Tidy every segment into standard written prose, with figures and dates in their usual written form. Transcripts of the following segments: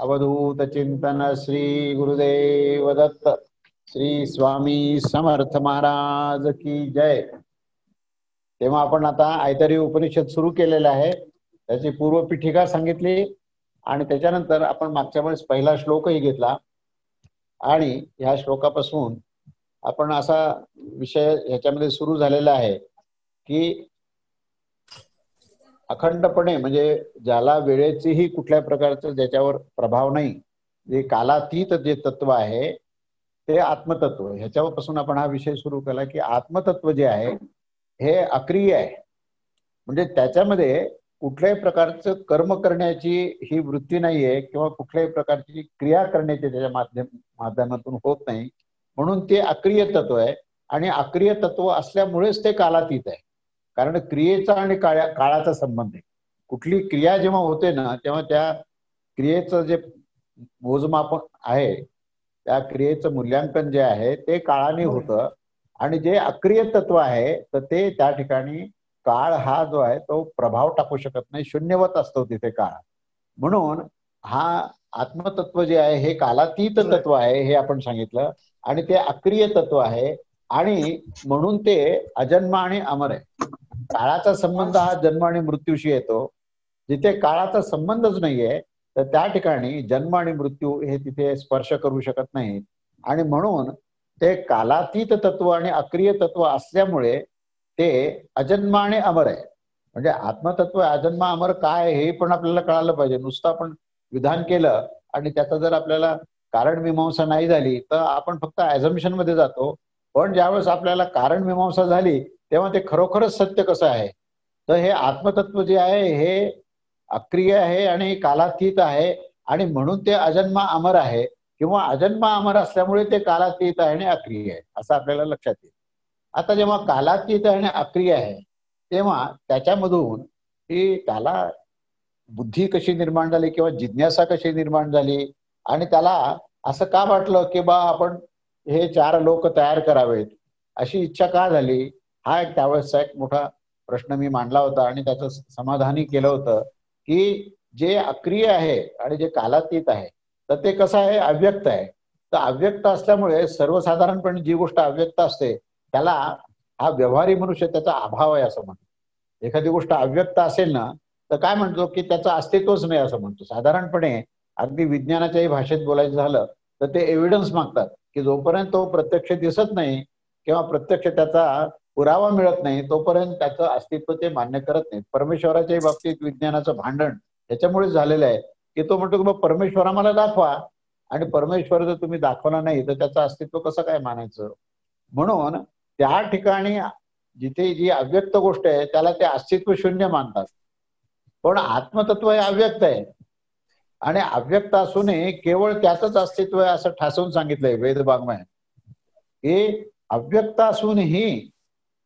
अवधूत चिंतन श्री गुरुदेव दत्त। श्री स्वामी समर्थ महाराज की जय। तेव्हा आपण आता ऐतरेय उपनिषद सुरू केलेला आहे, त्याची पूर्वपीठिका सांगितली आणि त्याच्यानंतर आपण मागच्या वेळेस पहिला श्लोकही घेतला आणि ह्या श्लोकापासून आपण असा विषय ह्याच्यामध्ये सुरू झालेला आहे की अखंडपणे म्हणजे ज्याला वेळेचीही कुठल्या प्रकारचं ज्याच्यावर प्रभाव नाही, जे कालातीत जे तत्व आहे ते आत्मतत्व, ह्याच्यापासून आपण हा विषय सुरू केला की आत्मतत्व जे आहे हे अक्रिय आहे, म्हणजे त्याच्यामध्ये कुठल्याही प्रकारचं कर्म करण्याची ही वृत्ती नाहीये किंवा कुठल्याही प्रकारची क्रिया करण्याची त्याच्या माध्यमातून होत नाही, म्हणून ते अक्रिय तत्व आहे. आणि अक्रिय तत्व असल्यामुळेच ते कालातीत आहे, कारण क्रियेचा आणि काळाचा संबंध आहे. कुठली क्रिया जेव्हा होते ना तेव्हा त्या क्रियेचं जे मोजमाप आहे, त्या क्रियेचं मूल्यांकन जे आहे ते काळाने होतं. आणि जे अक्रिय तत्व आहे तर ते त्या ठिकाणी काळ हा जो आहे तो प्रभाव टाकू शकत नाही, शून्यवत असतो तिथे काळ. म्हणून हा आत्मतत्व जे आहे हे कालातीत तत्व आहे हे आपण सांगितलं, आणि ते अक्रिय तत्व आहे आणि म्हणून ते अजन्म आणि अमर आहे. काळाचा संबंध हा जन्म आणि मृत्यूशी येतो. जिथे काळाचा संबंधच नाहीये तर त्या ठिकाणी जन्म आणि मृत्यू हे तिथे स्पर्श करू शकत नाही. आणि म्हणून ते कालातीत तत्व आणि अक्रिय तत्व असल्यामुळे ते अजन्म आणि अमर आहे. म्हणजे आत्मतत्व अजन्म अमर काय हे पण आपल्याला कळालं पाहिजे. नुसतं आपण विधान केलं आणि त्याचा जर आपल्याला कारण मीमांसा नाही झाली तर आपण फक्त ॲझम्पशन मध्ये जातो. पण ज्यावेळेस आपल्याला कारण मीमांसा झाली तेव्हा ते खरोखरच सत्य कसं आहे, तर हे आत्मतत्व जे आहे हे अक्रिय आहे आणि कालातीत आहे, आणि म्हणून ते अजन्म अमर आहे, किंवा अजन्म अमर असल्यामुळे ते कालातीत आहे आणि अक्रिय आहे असं आपल्याला लक्षात येईल. आता जेव्हा कालातीत आणि अक्रिय आहे तेव्हा त्याच्यामधून ही त्याला बुद्धी कशी निर्माण झाली किंवा जिज्ञासा कशी निर्माण झाली, आणि त्याला असं का वाटलं की बा आपण हे 4 लोक तयार करावेत, अशी इच्छा का झाली, हा एक त्यावेळेसचा एक मोठा प्रश्न मी मांडला होता. आणि त्याचं समाधानही केलं होतं की जे अक्रिय आहे आणि जे कालातीत आहे तर ते कसं आहे, अव्यक्त आहे. तर अव्यक्त असल्यामुळे सर्वसाधारणपणे जी गोष्ट अव्यक्त असते त्याला हा व्यवहारी मनुष्य त्याचा अभाव आहे असं म्हणतो. एखादी गोष्ट अव्यक्त असेल ना तर काय म्हणतो की त्याचं अस्तित्वच नाही असं म्हणतो. साधारणपणे अगदी विज्ञानाच्याही भाषेत बोलायचं झालं तर ते एव्हिडन्स मागतात की जोपर्यंत तो प्रत्यक्ष दिसत नाही किंवा प्रत्यक्ष त्याचा पुरावा मिळत नाही तोपर्यंत त्याचं अस्तित्व ते मान्य करत नाहीत. परमेश्वराच्याही बाबतीत विज्ञानाचं भांडण त्याच्यामुळेच झालेलं आहे की तो म्हणतो की बाबा परमेश्वर आम्हाला दाखवा, आणि परमेश्वर जर तुम्ही दाखवला नाही तर त्याचं अस्तित्व कसं काय मानायचं. म्हणून त्या ठिकाणी जिथे जी अव्यक्त गोष्ट आहे त्याला ते अस्तित्व शून्य मानतात. पण आत्मतत्व हे अव्यक्त आहे आणि अव्यक्त असूनही केवळ त्याचंच अस्तित्व आहे असं ठासून सांगितलंय वेद वाङ्मयात. हे अव्यक्त असूनही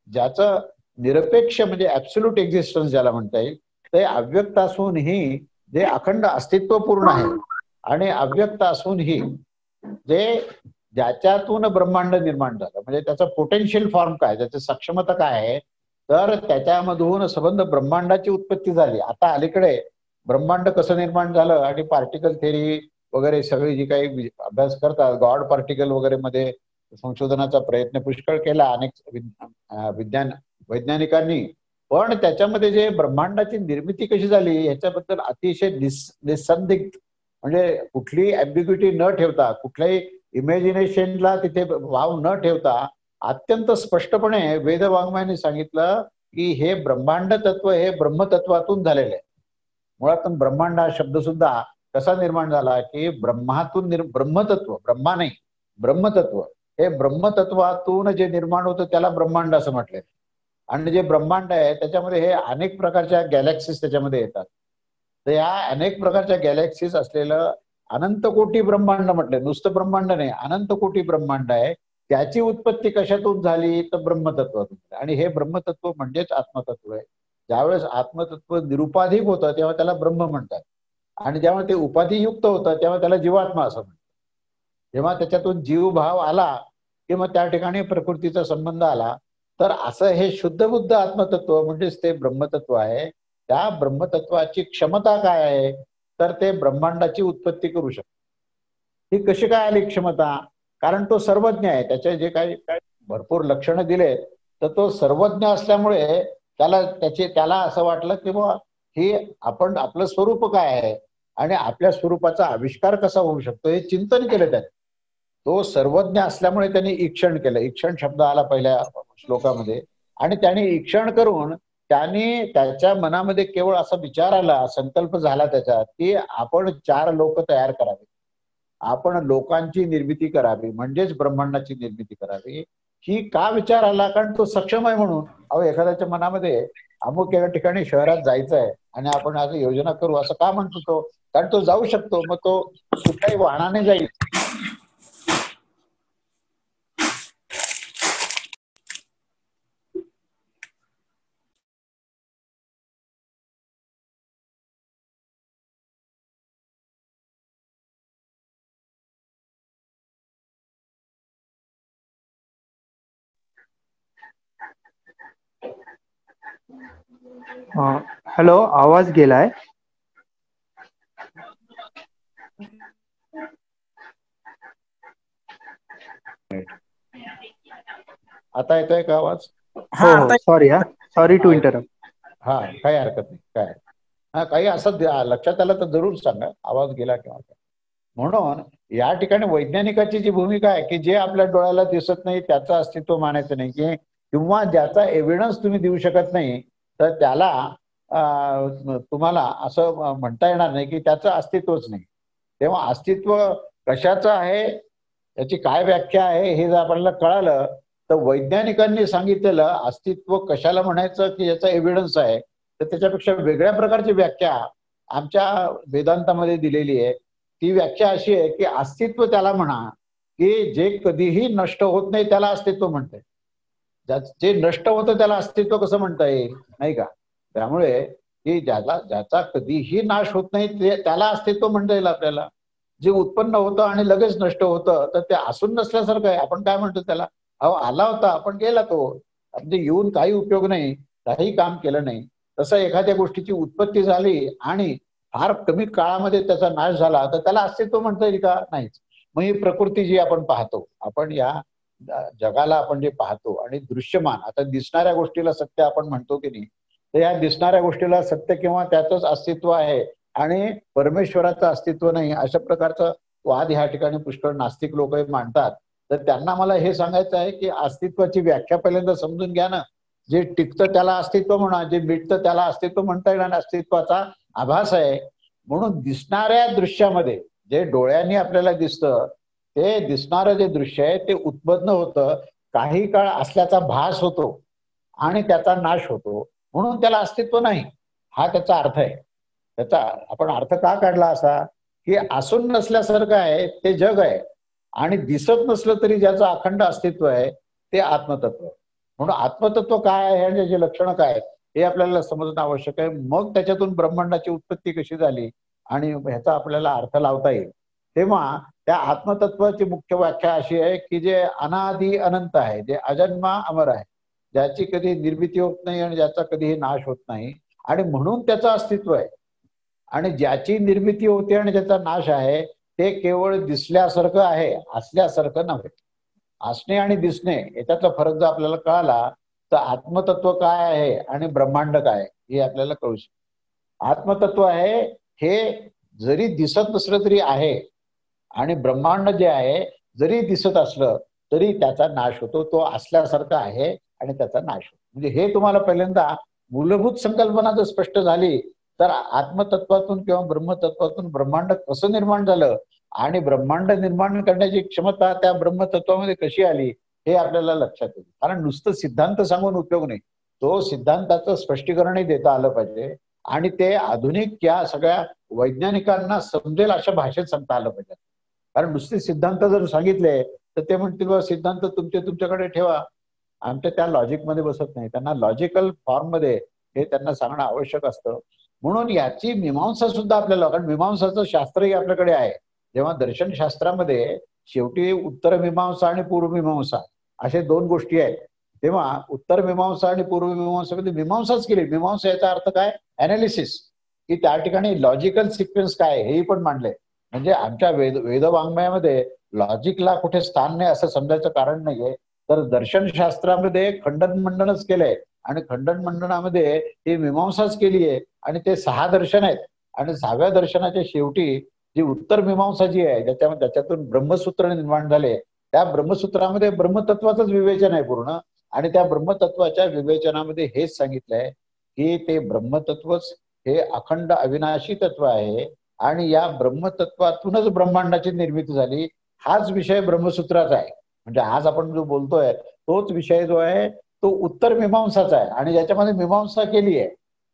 ज्याचं निरपेक्ष म्हणजे ऍब्सोल्यूट एक्झिस्टन्स ज्याला म्हणता येईल, ते अव्यक्त असूनही जे अखंड अस्तित्वपूर्ण आहे, आणि अव्यक्त असूनही जे ज्याच्यातून ब्रह्मांड निर्माण झालं, म्हणजे त्याचं पोटेन्शियल फॉर्म काय, त्याची सक्षमता काय आहे, तर त्याच्यामधून संबंध ब्रह्मांडाची उत्पत्ती झाली. आता अलीकडे ब्रह्मांड कसं निर्माण झालं आणि पार्टिकल थेरी वगैरे सगळी जी काही अभ्यास करतात, गॉड पार्टिकल वगैरे मध्ये संशोधनाचा प्रयत्न पुष्कळ केला अनेक वैज्ञानिकांनी. पण त्याच्यामध्ये जे ब्रह्मांडाची निर्मिती कशी झाली याच्याबद्दल अतिशय निसंदिग्ध, म्हणजे कुठली ॲम्बिग्युटी न ठेवता, कुठल्याही इमॅजिनेशनला तिथे वाव न ठेवता अत्यंत स्पष्टपणे वेद वाङ्मयाने सांगितलं की हे ब्रह्मांड तत्व हे ब्रह्मतत्वातून झालेलं आहे. मुळात ब्रह्मांड हा शब्द सुद्धा कसा निर्माण झाला की ब्रह्मातून ब्रह्मतत्व, ब्रह्मा नाही ब्रह्मतत्व, हे ब्रह्मतत्वातून जे निर्माण होतं त्याला ब्रह्मांड असं म्हटलंय. आणि जे ब्रह्मांड आहे त्याच्यामध्ये हे अनेक प्रकारच्या गॅलेक्सीज त्याच्यामध्ये येतात. तर या अनेक प्रकारच्या गॅलेक्सीज असलेलं अनंत कोटी ब्रह्मांड म्हटलंय, नुसतं ब्रह्मांड नाही, अनंत कोटी ब्रह्मांड आहे. त्याची उत्पत्ती कशातून झाली तर ब्रह्मतत्वातून. आणि हे ब्रह्मतत्व म्हणजेच आत्मतत्व आहे. ज्यावेळेस आत्मतत्व निरुपाधिक होतं तेव्हा त्याला ब्रह्म म्हणतात, आणि जेव्हा ते उपाधियुक्त होतं तेव्हा त्याला जीवात्मा असं म्हणतात. जेव्हा त्याच्यातून जीवभाव आला किंवा त्या ठिकाणी प्रकृतीचा संबंध आला तर असं हे शुद्ध बुद्ध आत्मतत्व म्हणजेच ते ब्रह्मतत्व आहे. त्या ब्रह्मतत्वाची क्षमता काय आहे तर ते ब्रह्मांडाची उत्पत्ती करू शकतो. ही कशी काय आली क्षमता? कारण तो सर्वज्ञ आहे. त्याचे जे काही भरपूर लक्षणं दिले, तर तो सर्वज्ञ असल्यामुळे त्याला असं वाटलं की बुवा ही आपलं स्वरूप काय आहे आणि आपल्या स्वरूपाचा आविष्कार कसा होऊ शकतो हे चिंतन केलं त्याने. तो सर्वज्ञ असल्यामुळे त्यांनी ईक्षण केलं. ईक्षण शब्द आला पहिल्या श्लोकामध्ये. आणि त्याने ईक्षण करून त्याने त्याच्या मनामध्ये केवळ असा विचार आला, संकल्प झाला त्याच्यात की आपण 4 लोक तयार करावे, आपण लोकांची निर्मिती करावी, म्हणजेच ब्रह्मांडाची निर्मिती करावी. ही का विचार आला? कारण तो सक्षम आहे म्हणून. अहो, एखाद्याच्या मनामध्ये अमुक एका ठिकाणी शहरात जायचं आहे आणि आपण आज योजना करू असं का म्हणतो तो? कारण तो जाऊ शकतो. मग तो कुठल्याही वाहनाने जाईल. हॅलो, आवाज गेलाय. आता येतोय का आवाज? हो, सॉरी टू इंटरप्ट. हा, काही हरकत नाही. काय हा, काही असं लक्षात आलं तर जरूर सांगा, आवाज गेला किंवा काय. म्हणून या ठिकाणी वैज्ञानिकाची जी भूमिका आहे की जे आपल्या डोळ्याला दिसत नाही त्याचं अस्तित्व मानायचं नाही, किंवा ज्याचा एव्हिडन्स तुम्ही देऊ शकत नाही, तर त्याला तुम्हाला असं म्हणता येणार नाही की त्याचं अस्तित्वच नाही. तेव्हा अस्तित्व कशाचं आहे, याची काय व्याख्या आहे हे जर आपल्याला कळालं, तर वैज्ञानिकांनी सांगितलेलं अस्तित्व कशाला म्हणायचं की याचा एव्हिडन्स आहे, तर त्याच्यापेक्षा वेगळ्या प्रकारची व्याख्या आमच्या वेदांतामध्ये दिलेली आहे. ती व्याख्या अशी आहे की अस्तित्व त्याला म्हणा की जे कधीही नष्ट होत नाही त्याला अस्तित्व म्हणते. जे नष्ट होतं त्याला अस्तित्व कसं म्हणता येईल, नाही का? त्यामुळे की ज्याचा कधीही नाश होत नाही त्याला अस्तित्व म्हणता येईल आपल्याला. जे उत्पन्न होतं आणि लगेच नष्ट होतं तर ते असून नसल्यासारखं आहे. आपण काय म्हणतो त्याला, अहो आला होता आपण गेला तो, म्हणजे येऊन काही उपयोग नाही, काही काम केलं नाही. तसं एखाद्या गोष्टीची उत्पत्ती झाली आणि फार कमी काळामध्ये त्याचा नाश झाला तर त्याला अस्तित्व म्हणता येईल का? नाहीच. मग ही प्रकृती जी आपण पाहतो, आपण या जगाला आपण जे पाहतो आणि दृश्यमान, आता दिसणाऱ्या गोष्टीला सत्य आपण म्हणतो की नाही, तर या दिसणाऱ्या गोष्टीला सत्य किंवा त्याचंच अस्तित्व आहे आणि परमेश्वराचं अस्तित्व नाही, अशा प्रकारचा वाद ह्या ठिकाणी पुष्कळ नास्तिक लोक मांडतात. तर त्यांना मला हे सांगायचं आहे की अस्तित्वाची व्याख्या पहिल्यांदा समजून घ्या ना. जे टिकतं त्याला अस्तित्व म्हणा, जे मिटतं त्याला अस्तित्व म्हणता येणार, अस्तित्वाचा आभास आहे. म्हणून दिसणाऱ्या दृश्यामध्ये जे डोळ्यांनी आपल्याला दिसतं, ते दिसणारं जे दृश्य आहे ते उत्पन्न होतं, काही काळ असल्याचा भास होतो आणि त्याचा नाश होतो, म्हणून त्याला अस्तित्व नाही, हा त्याचा अर्थ आहे. त्याचा आपण अर्थ का काढला असा की असून नसल्यासारखं आहे ते जग आहे आणि दिसत नसलं तरी ज्याचं अखंड अस्तित्व आहे ते आत्मतत्व आहे. म्हणून आत्मतत्व काय आहे आणि त्याचे लक्षणं काय आहेत हे आपल्याला समजणं आवश्यक आहे. मग त्याच्यातून ब्रह्मांडाची उत्पत्ती कशी झाली आणि ह्याचा आपल्याला अर्थ लावता येईल. तेव्हा त्या आत्मतत्वाची मुख्य व्याख्या अशी आहे की जे अनादि अनंत आहे, जे अजन्मा अमर आहे, ज्याची कधी निर्मिती होत नाही आणि ज्याचा कधीही नाश होत नाही आणि म्हणून त्याचं अस्तित्व आहे. आणि ज्याची निर्मिती होते आणि ज्याचा नाश आहे ते केवळ दिसल्यासारखं आहे, असल्यासारखं नव्हे. असणे आणि दिसणे याच्यातला फरक जर आपल्याला कळाला तर आत्मतत्व काय आहे आणि ब्रह्मांड काय हे आपल्याला कळू शकतं. आत्मतत्व आहे हे जरी दिसत नसलं तरी आहे आणि ब्रह्मांड जे आहे जरी दिसत असलं तरी त्याचा नाश होतो, तो असल्यासारखा आहे आणि त्याचा नाश होतो. म्हणजे हे तुम्हाला पहिल्यांदा मूलभूत संकल्पना जर स्पष्ट झाली तर आत्मतत्वातून किंवा ब्रह्मतत्वातून ब्रह्मांड कसं निर्माण झालं आणि ब्रह्मांड निर्माण करण्याची क्षमता त्या ब्रह्मतत्वामध्ये कशी आली हे आपल्याला लक्षात येईल. कारण नुसतं सिद्धांत सांगून उपयोग नाही, तो सिद्धांताचं स्पष्टीकरणही देता आलं पाहिजे आणि ते आधुनिक या सगळ्या वैज्ञानिकांना समजेल अशा भाषेत सांगता आलं पाहिजे. कारण नुसते सिद्धांत जर सांगितले तर ते म्हणतील बा सिद्धांत तुमच्याकडे ठेवा, आमच्या त्या लॉजिकमध्ये बसत नाही. त्यांना लॉजिकल फॉर्ममध्ये हे त्यांना सांगणं आवश्यक असतं. म्हणून याची मीमांसा सुद्धा आपल्याला, कारण मीमांसाचं शास्त्रही आपल्याकडे आहे. जेव्हा दर्शनशास्त्रामध्ये शेवटी उत्तर मीमांसा आणि पूर्व मीमांसा असे 2 गोष्टी आहेत, तेव्हा उत्तर मीमांसा आणि पूर्व मीमांसामध्ये मीमांसाच केली. मीमांसा याचा अर्थ काय? अनालिसिस. की त्या ठिकाणी लॉजिकल सिक्वेन्स काय हेही पण मांडले. म्हणजे आमच्या वेदवाङ्मयामध्ये लॉजिकला कुठे स्थान नाही असं समजायचं कारण नाहीये. तर दर्शनशास्त्रामध्ये खंडन मंडनच केलंय आणि खंडन मंडनामध्ये ही मीमांसाच केली आहे आणि ते 6 दर्शन आहेत. आणि 6व्या दर्शनाच्या शेवटी जी उत्तर मीमांसा जी आहे ज्याच्यातून ब्रह्मसूत्र निर्माण झाले, त्या ब्रह्मसूत्रामध्ये ब्रह्मतत्वाचंच विवेचन आहे पूर्ण. आणि त्या ब्रह्मतत्वाच्या विवेचनामध्ये हेच सांगितलंय की ते ब्रह्मतत्वच हे अखंड अविनाशी तत्व आहे आणि या ब्रह्मतत्वातूनच ब्रह्मांडाची निर्मिती झाली. हाच विषय ब्रह्मसूत्राचा आहे. म्हणजे आज आपण जो बोलतोय तोच विषय जो आहे तो उत्तर मीमांसाचा आहे आणि ज्याच्यामध्ये मीमांसा केली आहे.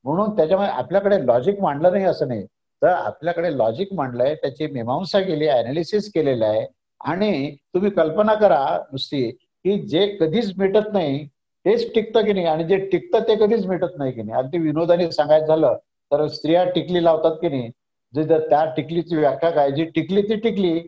म्हणून त्याच्यामध्ये आपल्याकडे लॉजिक मांडलं नाही असं नाही, तर आपल्याकडे लॉजिक मांडलंय, त्याची मीमांसा केली आहे, अनालिसिस केलेलं आहे. आणि तुम्ही कल्पना करा नुसती की जे कधीच मिटत नाही तेच टिकतं की नाही, आणि जे टिकतं ते कधीच मिटत नाही की नाही. अगदी विनोदाने सांगायचं झालं तर स्त्रिया टिकली लावतात की नाही, जे त्या टिकलीची व्याख्या काय, जी टिकली ती टिकली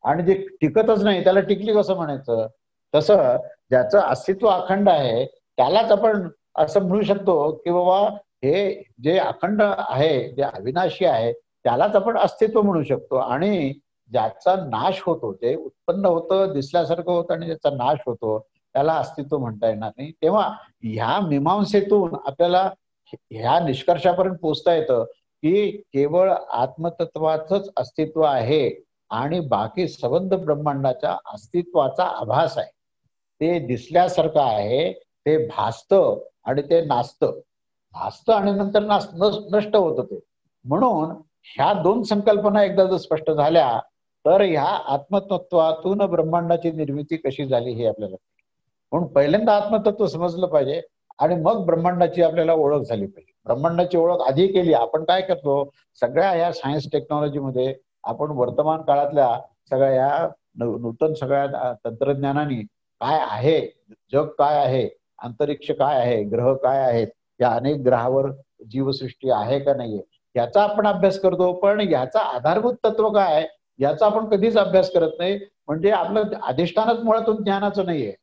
आणि जे टिकतच नाही त्याला टिकली कसं म्हणायचं. तसं ज्याचं अस्तित्व अखंड आहे त्यालाच आपण असं म्हणू शकतो की बाबा हे जे अखंड आहे, जे अविनाशी आहे त्यालाच आपण अस्तित्व म्हणू शकतो. आणि ज्याचा नाश होतो, ते उत्पन्न होतं, दिसल्यासारखं होतं आणि ज्याचा नाश होतो त्याला अस्तित्व म्हणता येणार नाही. तेव्हा ह्या मीमांसेतून आपल्याला ह्या निष्कर्षापर्यंत पोहोचता येतं की केवळ आत्मतत्वाचंच अस्तित्व आहे आणि बाकी संबंध ब्रह्मांडाच्या अस्तित्वाचा आभास आहे. ते दिसल्यासारखं आहे, ते भासतं आणि ते नाचतं, भासतं आणि नंतर नष्ट होतं ते. म्हणून ह्या दोन संकल्पना एकदा जर स्पष्ट झाल्या तर ह्या आत्मतत्वातून ब्रह्मांडाची निर्मिती कशी झाली हे आपल्याला. म्हणून पहिल्यांदा आत्मतत्व समजलं पाहिजे आणि मग ब्रह्मांडाची आपल्याला ओळख झाली पाहिजे. ब्रह्मांडाची ओळख आधी केली. आपण काय करतो, सगळ्या ह्या सायन्स टेक्नॉलॉजीमध्ये आपण वर्तमान काळातल्या सगळ्या ह्या नूतन सगळ्या तंत्रज्ञानाने काय आहे, जग काय आहे, अंतरिक्ष काय आहे, ग्रह काय आहेत, या अनेक ग्रहावर जीवसृष्टी आहे का नाहीये याचा आपण अभ्यास करतो. पण याचा आधारभूत तत्व काय आहे याचा आपण कधीच अभ्यास करत नाही. म्हणजे आपलं अधिष्ठानच मुळातून ज्ञानाचं नाहीये.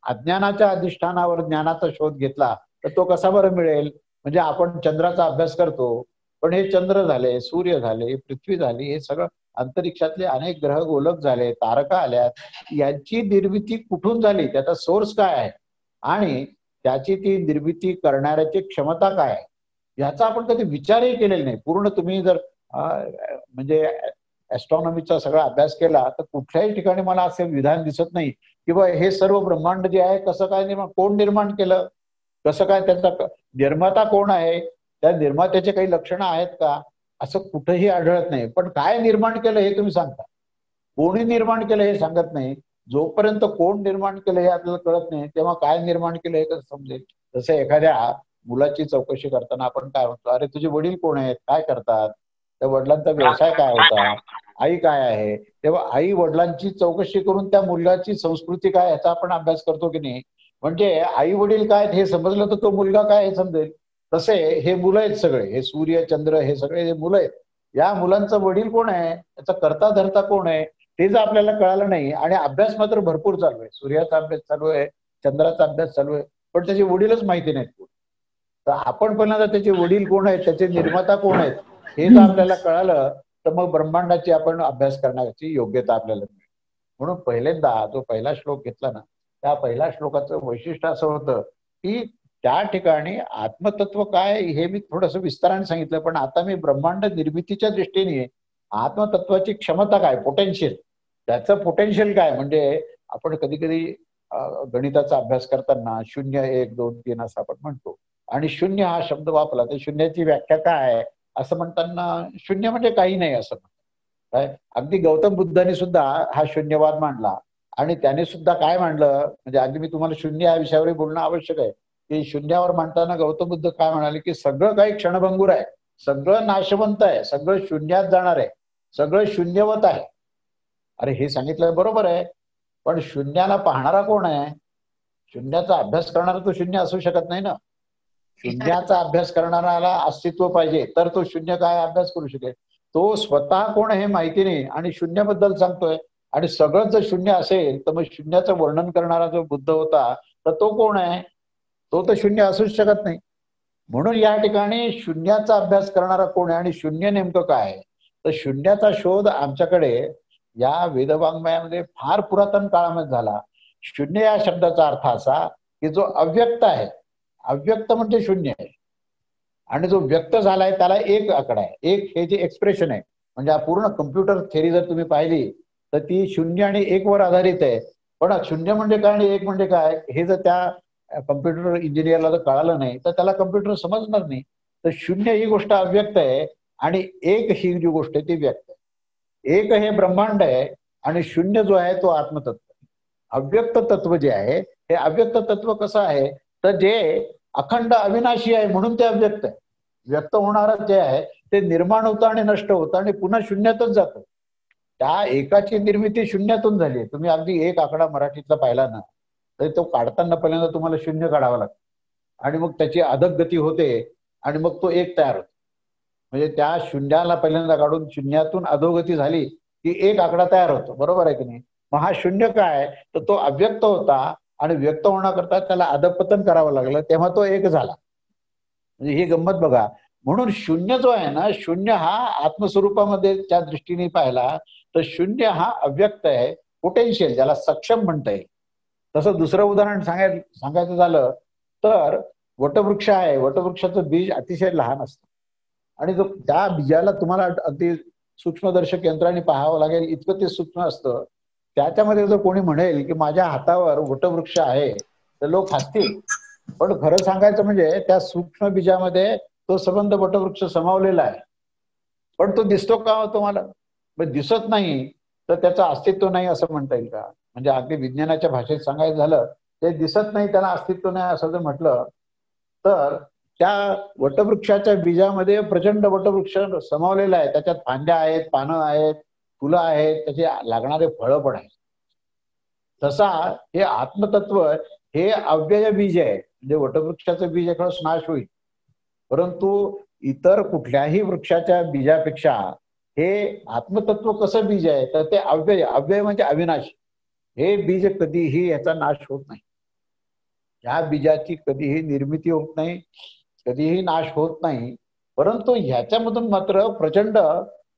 अज्ञानाच्या अधिष्ठानावर ज्ञानाचा शोध घेतला तर तो कसा बरं मिळेल. म्हणजे आपण चंद्राचा अभ्यास करतो, पण हे चंद्र झाले, सूर्य झाले, पृथ्वी झाली, हे सगळं अंतरिक्षातले अनेक ग्रह गोलक झाले, तारका आल्यात, यांची निर्मिती कुठून झाली, त्याचा सोर्स काय आहे आणि त्याची ती निर्मिती करणाऱ्याची क्षमता काय आहे याचा आपण कधी विचारही केलेला नाही. पूर्ण तुम्ही जर म्हणजे ऍस्ट्रॉनॉमीचा सगळा अभ्यास केला तर कुठल्याही ठिकाणी मला असे विधान दिसत नाही की बा हे सर्व ब्रह्मांड जे आहे कसं काय निर्माण, कोण निर्माण केलं, कसं काय, त्याचा निर्माता कोण आहे, त्या निर्मात्याचे काही लक्षणं आहेत का, असं कुठेही आढळत नाही. पण काय निर्माण केलं हे तुम्ही सांगता, कोणी निर्माण केलं हे सांगत नाही. जोपर्यंत कोण निर्माण केलं हे आपल्याला कळत नाही तेव्हा काय निर्माण केलं हे कसं समजेल. जसं एखाद्या मुलाची चौकशी करताना आपण काय म्हणतो, अरे तुझे वडील कोण आहेत, काय करतात, त्या वडिलांचा व्यवसाय काय होता, आई काय आहे. तेव्हा आई वडिलांची चौकशी करून त्या मुलाची संस्कृती काय याचा आपण अभ्यास करतो की नाही. म्हणजे आई वडील काय हे समजलं तर तो मुलगा काय हे समजेल. तसे हे मुलं आहेत सगळे, हे सूर्य चंद्र हे सगळे हे मुलं आहेत. या मुलांचं वडील कोण आहे, त्याचा करता धरता कोण आहे ते जर आपल्याला कळालं नाही, आणि अभ्यास मात्र भरपूर चालू आहे, सूर्याचा अभ्यास चालू आहे, चंद्राचा अभ्यास चालू आहे, पण त्याचे वडीलच माहिती नाहीत. तर आपण पहिल्यांदा त्याचे वडील कोण आहेत, त्याचे निर्माता कोण आहेत हे जर आपल्याला कळालं तर मग ब्रह्मांडाची आपण अभ्यास करण्याची योग्यता आपल्याला मिळेल. म्हणून पहिल्यांदा जो पहिला श्लोक घेतला ना, त्या पहिल्या श्लोकाचं वैशिष्ट्य असं होतं की त्या ठिकाणी आत्मतत्व काय हे मी थोडंसं विस्ताराने सांगितलं, पण आता मी ब्रह्मांड निर्मितीच्या दृष्टीने आत्मतत्वाची क्षमता काय, पोटेन्शियल, त्याचं पोटेन्शियल काय. म्हणजे आपण कधी कधी गणिताचा अभ्यास करताना 0 1 2 3 असं आपण म्हणतो आणि शून्य हा शब्द वापरला तर शून्याची व्याख्या काय आहे असं म्हणताना शून्य म्हणजे काही नाही असं काय. अगदी गौतम बुद्धांनी सुद्धा हा शून्यवाद मांडला आणि त्याने सुद्धा काय मांडलं, म्हणजे अगदी मी तुम्हाला शून्य या विषयावर बोलणं आवश्यक आहे की शून्यावर मांडताना गौतम बुद्ध काय म्हणाले की सगळं काही क्षणभंगूर आहे, सगळं नाशवंत आहे, सगळं शून्यात जाणार आहे, सगळं शून्यवत आहे. अरे हे सांगितलं बरोबर आहे, पण शून्याला पाहणारा कोण आहे, शून्याचा अभ्यास करणारा तो शून्य असू शकत नाही ना. शून्याचा अभ्यास करणाऱ्याला अस्तित्व पाहिजे तर तो शून्य काय अभ्यास करू शकेल. तो स्वतः कोण हे माहिती नाही आणि शून्याबद्दल सांगतोय, आणि सगळं जर शून्य असेल तर मग शून्याचं वर्णन करणारा जो बुद्ध होता तर तो कोण आहे, तो तर शून्य असूच शकत नाही. म्हणून या ठिकाणी शून्याचा अभ्यास करणारा कोण आहे आणि शून्य नेमकं काय आहे, तर शून्याचा शोध आमच्याकडे या वेदवाङ्मयामध्ये फार पुरातन काळामध्ये झाला. शून्य या शब्दाचा अर्थ असा की जो अव्यक्त आहे, अव्यक्त म्हणजे शून्य आहे, आणि जो व्यक्त झालाय त्याला एक आकडा आहे. एक हे जे एक्सप्रेशन आहे, म्हणजे पूर्ण कम्प्युटर थेरी जर तुम्ही पाहिली तर ती शून्य आणि एक वर आधारित आहे. पण शून्य म्हणजे काय आणि एक म्हणजे काय हे जर त्या कम्प्युटर इंजिनियरला जर कळालं नाही तर त्याला कम्प्युटर समजणार नाही. तर शून्य ही गोष्ट अव्यक्त आहे आणि एक ही जी गोष्ट आहे ती व्यक्त आहे. एक हे ब्रह्मांड आहे आणि शून्य जो आहे तो आत्मतत्व. अव्यक्त तत्व जे आहे हे अव्यक्त तत्व कसं आहे, तर जे अखंड अविनाशी आहे म्हणून ते अव्यक्त आहे. व्यक्त होणारं जे आहे ते निर्माण होतं आणि नष्ट होतं आणि पुन्हा शून्यातच जातं. त्या एकाची निर्मिती शून्यातून झाली. तुम्ही अगदी एक आकडा मराठीतला पाहिला ना तर तो काढताना पहिल्यांदा तुम्हाला शून्य काढावा लागतं आणि मग त्याची अधोगती होते आणि मग तो एक तयार होतो. म्हणजे त्या शून्याला पहिल्यांदा काढून शून्यातून अधोगती झाली की एक आकडा तयार होतो. बरोबर आहे की नाही? मग हा शून्य काय तर तो अव्यक्त होता आणि व्यक्त होण्याकरता त्याला अधपतन करावं लागलं, तेव्हा तो एक झाला. म्हणजे ही गंमत बघा. म्हणून शून्य जो आहे ना, शून्य हा आत्मस्वरूपामध्ये त्या दृष्टीने पाहिला तर शून्य हा अव्यक्त आहे, पोटेन्शियल, ज्याला सक्षम म्हणता येईल. तसं दुसरं उदाहरण सांगायचं झालं तर वटवृक्ष आहे. वटवृक्षाचं बीज अतिशय लहान असतं आणि जो त्या बीजाला तुम्हाला अगदी सूक्ष्मदर्शक यंत्राने पाहावं लागेल इतकं ते सूक्ष्म असतं. त्याच्यामध्ये जर कोणी म्हणेल की माझ्या हातावर वटवृक्ष आहे तर लोक हसतील. पण खरं सांगायचं म्हणजे त्या सूक्ष्म बीजामध्ये तो संबंध वटवृक्ष समावलेला आहे. पण तो दिसतो का तुम्हाला? दिसत नाही तर त्याचं अस्तित्व नाही असं म्हणता येईल का? म्हणजे अगदी विज्ञानाच्या भाषेत सांगायचं झालं ते दिसत नाही त्याला अस्तित्व नाही असं जर म्हटलं तर त्या वटवृक्षाच्या बीजामध्ये प्रचंड वटवृक्ष समावलेला आहे. त्याच्यात फांद्या आहेत, पानं आहेत, फुलं आहेत, त्याचे लागणारे फळं पण आहेत. तसा हे आत्मतत्व हे अव्यय बीज आहे. म्हणजे वटवृक्षाचं बीज एखादं नाश होईल परंतु इतर कुठल्याही वृक्षाच्या बीजापेक्षा हे आत्मतत्व कसं बीज आहे तर ते अव्यय. अव्यय म्हणजे अविनाशी. हे बीज कधीही याचा नाश होत नाही. या बीजाची कधीही निर्मिती होत नाही, कधीही नाश होत नाही. परंतु ह्याच्यामधून मात्र प्रचंड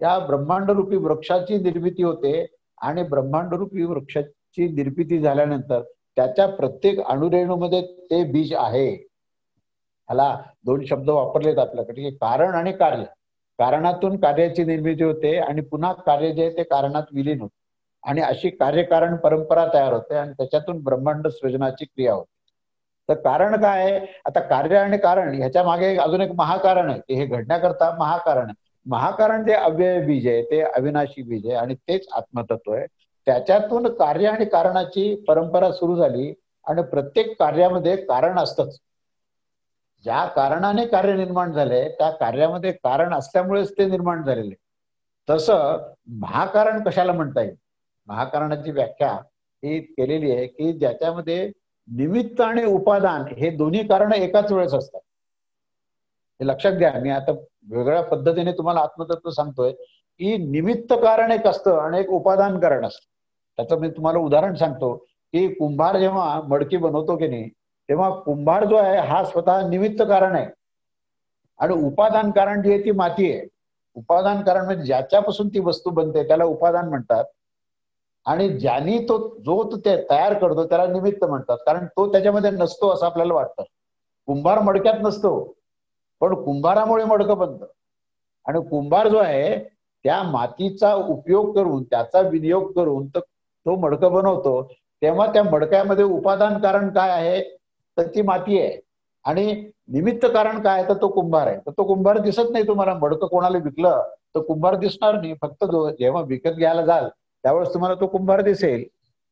या ब्रह्मांडरूपी वृक्षाची निर्मिती होते आणि ब्रह्मांडरूपी वृक्षाची निर्मिती झाल्यानंतर त्याच्या प्रत्येक अणुरेणूमध्ये ते बीज आहे. ह्याला दोन शब्द वापरलेत आपल्याकडे, कारण आणि कार्य. कारणातून कार्याची निर्मिती होते आणि पुन्हा कार्य जे आहे ते कारणात विलीन होते आणि अशी कार्यकारण परंपरा तयार होते आणि त्याच्यातून ब्रह्मांड सृजनाची क्रिया होते. तर कारण काय आहे? आता कार्य आणि कारण ह्याच्या मागे अजून एक महाकारण आहे की हे घडण्याकरता महाकारण आहे. महाकारण जे अव्यय बीज आहे ते अविनाशी बीज आहे आणि तेच आत्मतत्व आहे. त्याच्यातून कार्य आणि कारणाची परंपरा सुरू झाली आणि प्रत्येक कार्यामध्ये कारण असतंच. ज्या कारणाने कार्य निर्माण झाले त्या कार्यामध्ये कारण असल्यामुळेच ते निर्माण झालेले. तसं महाकारण कशाला म्हणता येईल? महाकारणाची व्याख्या ही केलेली आहे की ज्याच्यामध्ये निमित्त आणि उपादान हे दोन्ही कारण एकाच वेळेस असतात. हे लक्षात घ्या. मी आता वेगळ्या पद्धतीने तुम्हाला आत्मतत्व सांगतोय की निमित्त कारण एक असतं आणि एक उपादान कारण असतं. त्याचं मी तुम्हाला उदाहरण सांगतो की कुंभार जेव्हा मडकी बनवतो की नाही तेव्हा कुंभार जो आहे हा स्वतः निमित्त कारण आहे आणि उपादान कारण जी आहे ती माती आहे. उपादान कारण म्हणजे ज्याच्यापासून ती वस्तू बनते त्याला उपादान म्हणतात आणि ज्यांनी जो ते तयार करतो त्याला निमित्त म्हणतात, कारण तो त्याच्यामध्ये नसतो असं आपल्याला वाटतं. कुंभार मडक्यात नसतो पण कुंभारामुळे मडकं बनतं आणि कुंभार जो आहे त्या मातीचा उपयोग करून त्याचा विनियोग करून तो मडकं बनवतो. तेव्हा त्या मडक्यामध्ये उपादान कारण काय आहे तर ती माती आहे आणि निमित्त कारण काय तर तो कुंभार आहे. तर तो कुंभार दिसत नाही तुम्हाला. मडकं कोणाला विकलं तर कुंभार दिसणार नाही. फक्त जेव्हा विकत घ्यायला जाल त्यावेळेस तुम्हाला तो कुंभार दिसेल.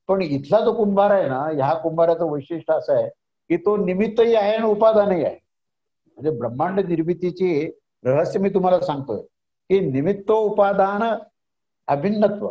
पण इथला जो कुंभार आहे ना ह्या कुंभाराचं वैशिष्ट्य असं आहे की तो निमित्तही आहे आणि उपादानही आहे. म्हणजे ब्रह्मांड निर्मितीची रहस्य मी तुम्हाला सांगतोय की निमित्त उपादान अभिन्नत्व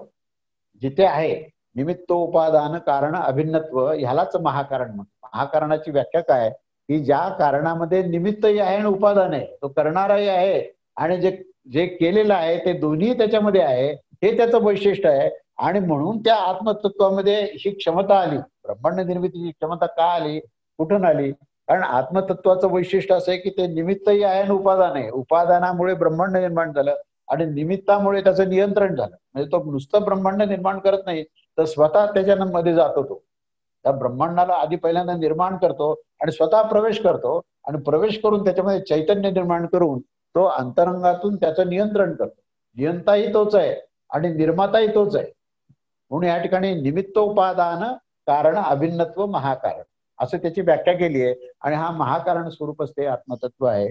जिथे आहे, निमित्त उपादान कारण अभिन्नत्व ह्यालाच महाकारण म्हणतो. महाकारणाची व्याख्या काय की ज्या कारणामध्ये निमित्तही आहे आणि उपादान आहे, तो करणाराही आहे आणि जे केलेलं आहे ते दोन्ही त्याच्यामध्ये आहे, हे त्याचं वैशिष्ट्य आहे. आणि म्हणून त्या आत्मतत्वामध्ये ही क्षमता आली. ब्रह्मांड निर्मितीची क्षमता का आली, कुठून आली? कारण आत्मतत्वाचं वैशिष्ट्य असं आहे की ते निमित्तही आहे आणि उपादान आहे. उपादानामुळे ब्रह्मांड निर्माण झालं आणि निमित्तामुळे त्याचं नियंत्रण झालं. म्हणजे तो नुसतं ब्रह्मांड निर्माण करत नाही, तर स्वतः त्याच्यामध्ये जातो. तो त्या ब्रह्मांडाला आधी पहिल्यांदा निर्माण करतो आणि स्वतः प्रवेश करतो आणि प्रवेश करून त्याच्यामध्ये चैतन्य निर्माण करून तो अंतरंगातून त्याचं नियंत्रण करतो. नियंताही तोच आहे आणि निर्माताही तोच आहे. म्हणून या ठिकाणी निमित्तोपादान कारण अभिन्नत्व महाकारण असं त्याची व्याख्या केली आहे. आणि हा महाकारण स्वरूपच ते आत्मतत्व आहे.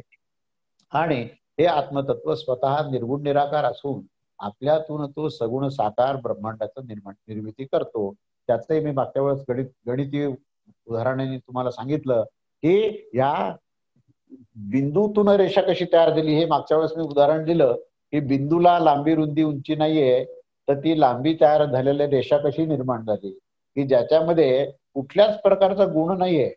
आणि हे आत्मतत्व स्वतः निर्गुण निराकार असून आपल्यातून तो सगुण साकार ब्रह्मांडाचं निर्मिती करतो. त्याचंही मी मागच्या वेळेस गणितीय उदाहरणाने तुम्हाला सांगितलं की या बिंदूतून रेषा कशी तयार झाली. हे मागच्या वेळेस मी उदाहरण दिलं की बिंदूला लांबी रुंदी उंची नाहीये, तर ती लांबी तयार झालेल्या रेषा कशी निर्माण झाली की ज्याच्यामध्ये कुठल्याच प्रकारचा गुण नाहीये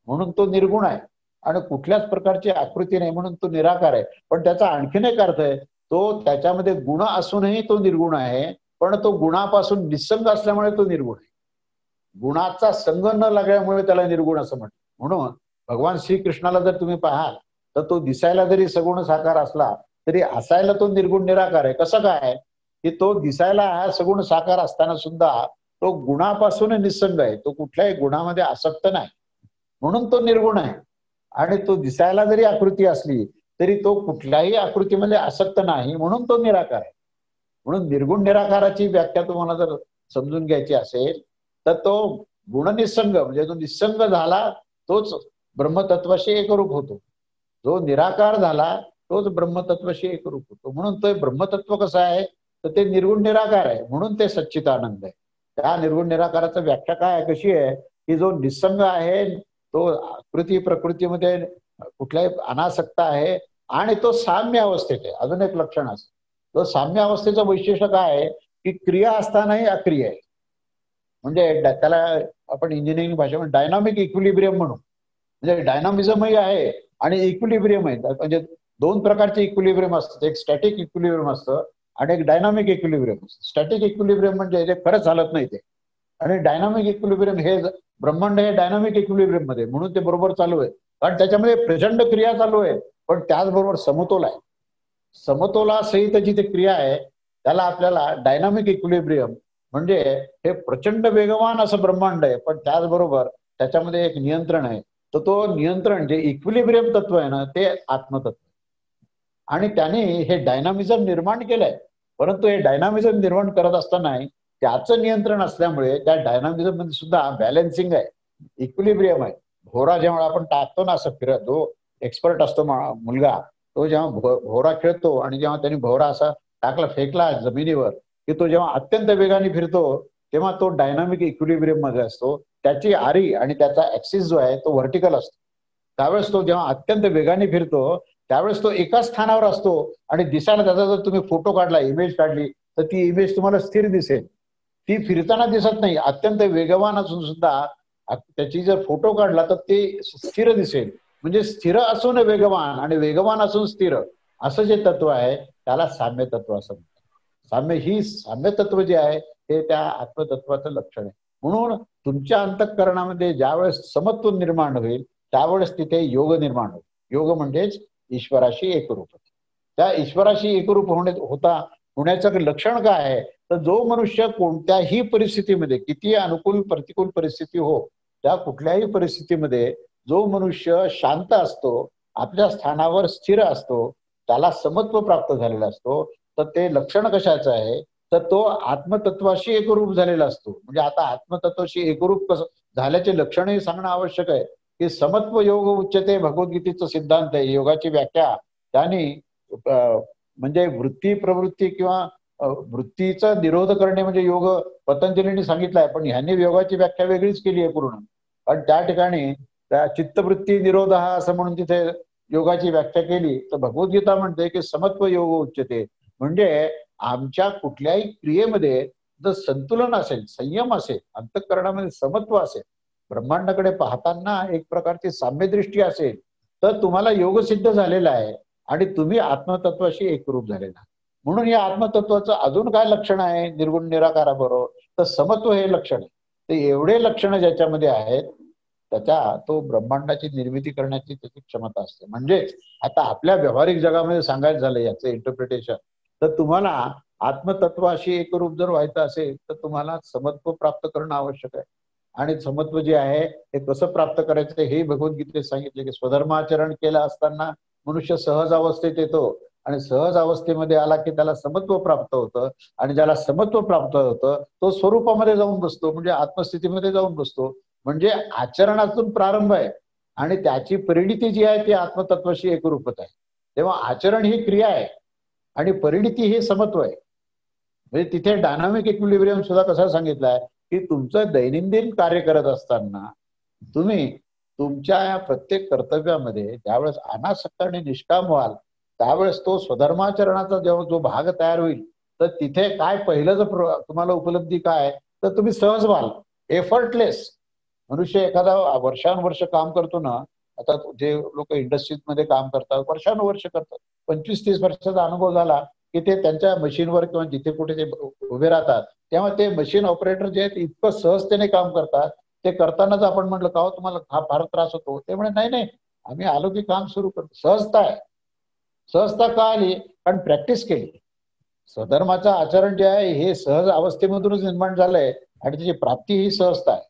म्हणून तो निर्गुण आहे आणि कुठल्याच प्रकारची आकृती नाही म्हणून तो निराकार आहे. पण त्याचा आणखीन एक अर्थ आहे, तो त्याच्यामध्ये गुण असूनही तो निर्गुण आहे, पण तो गुणापासून निसंग असल्यामुळे तो निर्गुण आहे. गुणाचा संग न लागल्यामुळे त्याला निर्गुण असं म्हणतात. म्हणून भगवान श्रीकृष्णाला जर तुम्ही पाहाल तर तो दिसायला जरी सगुण साकार असला तरी असायला तो निर्गुण निराकार आहे. कसं काय की तो दिसायला हा सगुण साकार असताना सुद्धा तो गुणापासून निसंग आहे. तो कुठल्याही गुणामध्ये आसक्त नाही म्हणून तो निर्गुण आहे. आणि तो दिसायला जरी आकृती असली तरी तो कुठल्याही आकृतीमध्ये आसक्त नाही म्हणून तो निराकार आहे. म्हणून निर्गुण निराकाराची व्याख्या तुम्हाला जर समजून घ्यायची असेल तर तो गुणनिसंग म्हणजे जो निसंग झाला तोच ब्रह्मतत्वाशी एकरूप होतो. जो निराकार झाला तोच ब्रह्मतत्वाशी एकरूप होतो. म्हणून तो ब्रह्मतत्व कसं आहे तर ते निर्गुण निराकार आहे म्हणून ते सच्चिदानंद आहे. त्या निर्गुण निराकाराची व्याख्या काय आहे कशी आहे की जो निसंग आहे तो आकृती प्रकृतीमध्ये कुठल्याही अनासक्त आहे आणि तो साम्य अवस्थेत आहे. अजून एक लक्षण असतं, तो साम्य अवस्थेचं वैशिष्ट्य काय आहे की क्रिया असतानाही अक्रिय आहे. म्हणजे त्याला आपण इंजिनिअरिंग भाषेमध्ये डायनामिक इक्विलिब्रियम म्हणू. म्हणजे डायनामिझमही आहे आणि इक्विलिब्रियम आहे. म्हणजे दोन प्रकारचे इक्विलिब्रियम असतात, एक स्टॅटिक इक्विलिब्रियम असतं आणि एक डायनामिक इक्विलिब्रियम असतं. स्टॅटिक इक्विलिब्रियम म्हणजे जे खरंच चालत नाही ते, आणि डायनामिक इक्विलिब्रियम हे ब्रह्मांड हे डायनामिक इक्विलिब्रियम मध्ये म्हणून ते बरोबर चालू आहे. कारण त्याच्यामध्ये प्रचंड क्रिया चालू आहे पण त्याचबरोबर समतोल आहे. समतोलासहित जी ती क्रिया आहे त्याला आपल्याला डायनामिक इक्विलिब्रियम म्हणजे हे प्रचंड वेगवान असं ब्रह्मांड आहे पण त्याचबरोबर त्याच्यामध्ये एक नियंत्रण आहे. तर तो नियंत्रण जे इक्विलिब्रियम तत्व आहे ना ते आत्मतत्व आणि त्याने हे डायनामिझम निर्माण केलंय. परंतु हे डायनामिझम निर्माण करत असताना त्याचं नियंत्रण असल्यामुळे त्या डायनामिझम मध्ये सुद्धा बॅलन्सिंग आहे, इक्विलिब्रियम आहे. भोवरा जेव्हा आपण टाकतो ना असं फिरत, जो एक्सपर्ट असतो मुलगा तो जेव्हा भोवरा खेळतो आणि जेव्हा त्यांनी भोवरा असा टाकला फेकला जमिनीवर की तो जेव्हा अत्यंत वेगाने फिरतो तेव्हा तो डायनामिक इक्विलिब्रियम मध्ये असतो. त्याची आरी आणि त्याचा ऍक्सिस जो आहे तो व्हर्टिकल असतो. त्यावेळेस तो जेव्हा अत्यंत वेगाने फिरतो त्यावेळेस तो एकाच स्थानावर असतो आणि दिसायला त्याचा जर तुम्ही फोटो काढला, इमेज काढली तर ती इमेज तुम्हाला स्थिर दिसेल. ती फिरताना दिसत नाही, अत्यंत वेगवान असून सुद्धा त्याची जर फोटो काढला तर ते स्थिर दिसेल. म्हणजे स्थिर असून वेगवान आणि वेगवान असून स्थिर असं जे तत्व आहे त्याला साम्य तत्व असं म्हणतात. साम्य तत्व जे आहे हे त्या आत्मतत्वाचं लक्षण आहे. म्हणून तुमच्या अंतःकरणामध्ये ज्यावेळेस समत्व निर्माण होईल त्यावेळेस तिथे योग निर्माण होईल. योग म्हणजेच ईश्वराशी एकरूप. त्या ईश्वराशी एकरूप होण्याचं लक्षण काय आहे तर जो मनुष्य कोणत्याही परिस्थितीमध्ये किती अनुकूल प्रतिकूल परिस्थिती हो त्या कुठल्याही परिस्थितीमध्ये जो मनुष्य शांत असतो, आपल्या स्थानावर स्थिर असतो, त्याला समत्व प्राप्त झालेला असतो. तर ते लक्षण कशाचं आहे तर तो आत्मतत्वाशी एकरूप झालेला असतो. म्हणजे आता आत्मतत्वाशी एकरूप कसं झाल्याचे लक्षणही सांगणं आवश्यक आहे की समत्व योग उच्चते भगवद्गीतेचा सिद्धांत आहे. योगाची व्याख्या त्याने म्हणजे वृत्ती प्रवृत्ती किंवा वृत्तीचा निरोध करणे म्हणजे योग पतंजलीने सांगितलं आहे. पण ह्यांनी योगाची व्याख्या वेगळीच केली आहे पूर्ण. कारण त्या ठिकाणी त्या चित्तवृत्ती निरोध हा असं म्हणून तिथे योगाची व्याख्या केली. तर भगवद्गीता म्हणते की समत्व योग उच्चते म्हणजे आमच्या कुठल्याही क्रियेमध्ये जर संतुलन असेल, संयम असेल, अंतःकरणामध्ये समत्व असेल, ब्रह्मांडाकडे पाहताना एक प्रकारची साम्यदृष्टी असेल तर तुम्हाला योग सिद्ध झालेला आहे आणि तुम्ही आत्मतत्वाशी एकरूप झालेला. म्हणून या आत्मतत्वाचं अजून काय लक्षण आहे निर्गुण निराकाराबरोबर तर समत्व हे लक्षण आहे. ते एवढे लक्षण ज्याच्यामध्ये आहेत तो ब्रह्मांडाची निर्मिती करण्याची त्याची क्षमता असते. म्हणजेच आता आपल्या व्यावहारिक जगामध्ये सांगायचं झालं याचं इंटरप्रिटेशन, तर तुम्हाला आत्मतत्वाशी एकरूप जर व्हायचं असेल तर तुम्हाला समत्व प्राप्त करणं आवश्यक आहे. आणि समत्व जे आहे हे कसं प्राप्त करायचं हे भगवद्गीतेत सांगितले की स्वधर्माचरण केलं असताना मनुष्य सहज अवस्थेत येतो आणि सहज अवस्थेमध्ये आला की त्याला समत्व प्राप्त होतं आणि ज्याला समत्व प्राप्त होतं तो स्वरूपामध्ये जाऊन बसतो, म्हणजे आत्मस्थितीमध्ये जाऊन बसतो. म्हणजे आचरणातून प्रारंभ आहे आणि त्याची परिणिती जी आहे ती आत्मतत्वाशी एकरूपत आहे. तेव्हा आचरण ही क्रिया आहे आणि परिणिती हे समत्व आहे. म्हणजे तिथे डायनामिक इक्विलिब्रियम सुद्धा कसा सांगितलाय की तुमचं दैनंदिन कार्य करत असताना तुम्ही तुमच्या या प्रत्येक कर्तव्यामध्ये ज्यावेळेस अनासक्त आणि निष्काम व्हाल त्यावेळेस तो स्वधर्माचरणाचा जेव्हा जो भाग तयार होईल तर तिथे काय पहिलं जर तुम्हाला उपलब्धी काय तर तुम्ही सहज व्हाल, एफर्टलेस. मनुष्य एखादा वर्षानुवर्ष काम करतो ना, आता जे लोक इंडस्ट्रीजमध्ये काम करतात वर्षानुवर्ष करतात, 25-30 वर्षाचा अनुभव झाला की ते त्यांच्या मशीनवर किंवा जिथे कुठे ते उभे राहतात तेव्हा ते मशीन ऑपरेटर जे आहेत इतकं सहजतेने काम करतात. ते करतानाच आपण म्हटलं का तुम्हाला हा फार त्रास होतो, ते म्हणे नाही नाही आम्ही आलो की काम सुरू करतो. सहजता आहे. सहजता का आली? कारण प्रॅक्टिस केली. स्वधर्माचं आचरण जे आहे हे सहज अवस्थेमधूनच निर्माण झालंय आणि त्याची प्राप्ती ही सहजता आहे.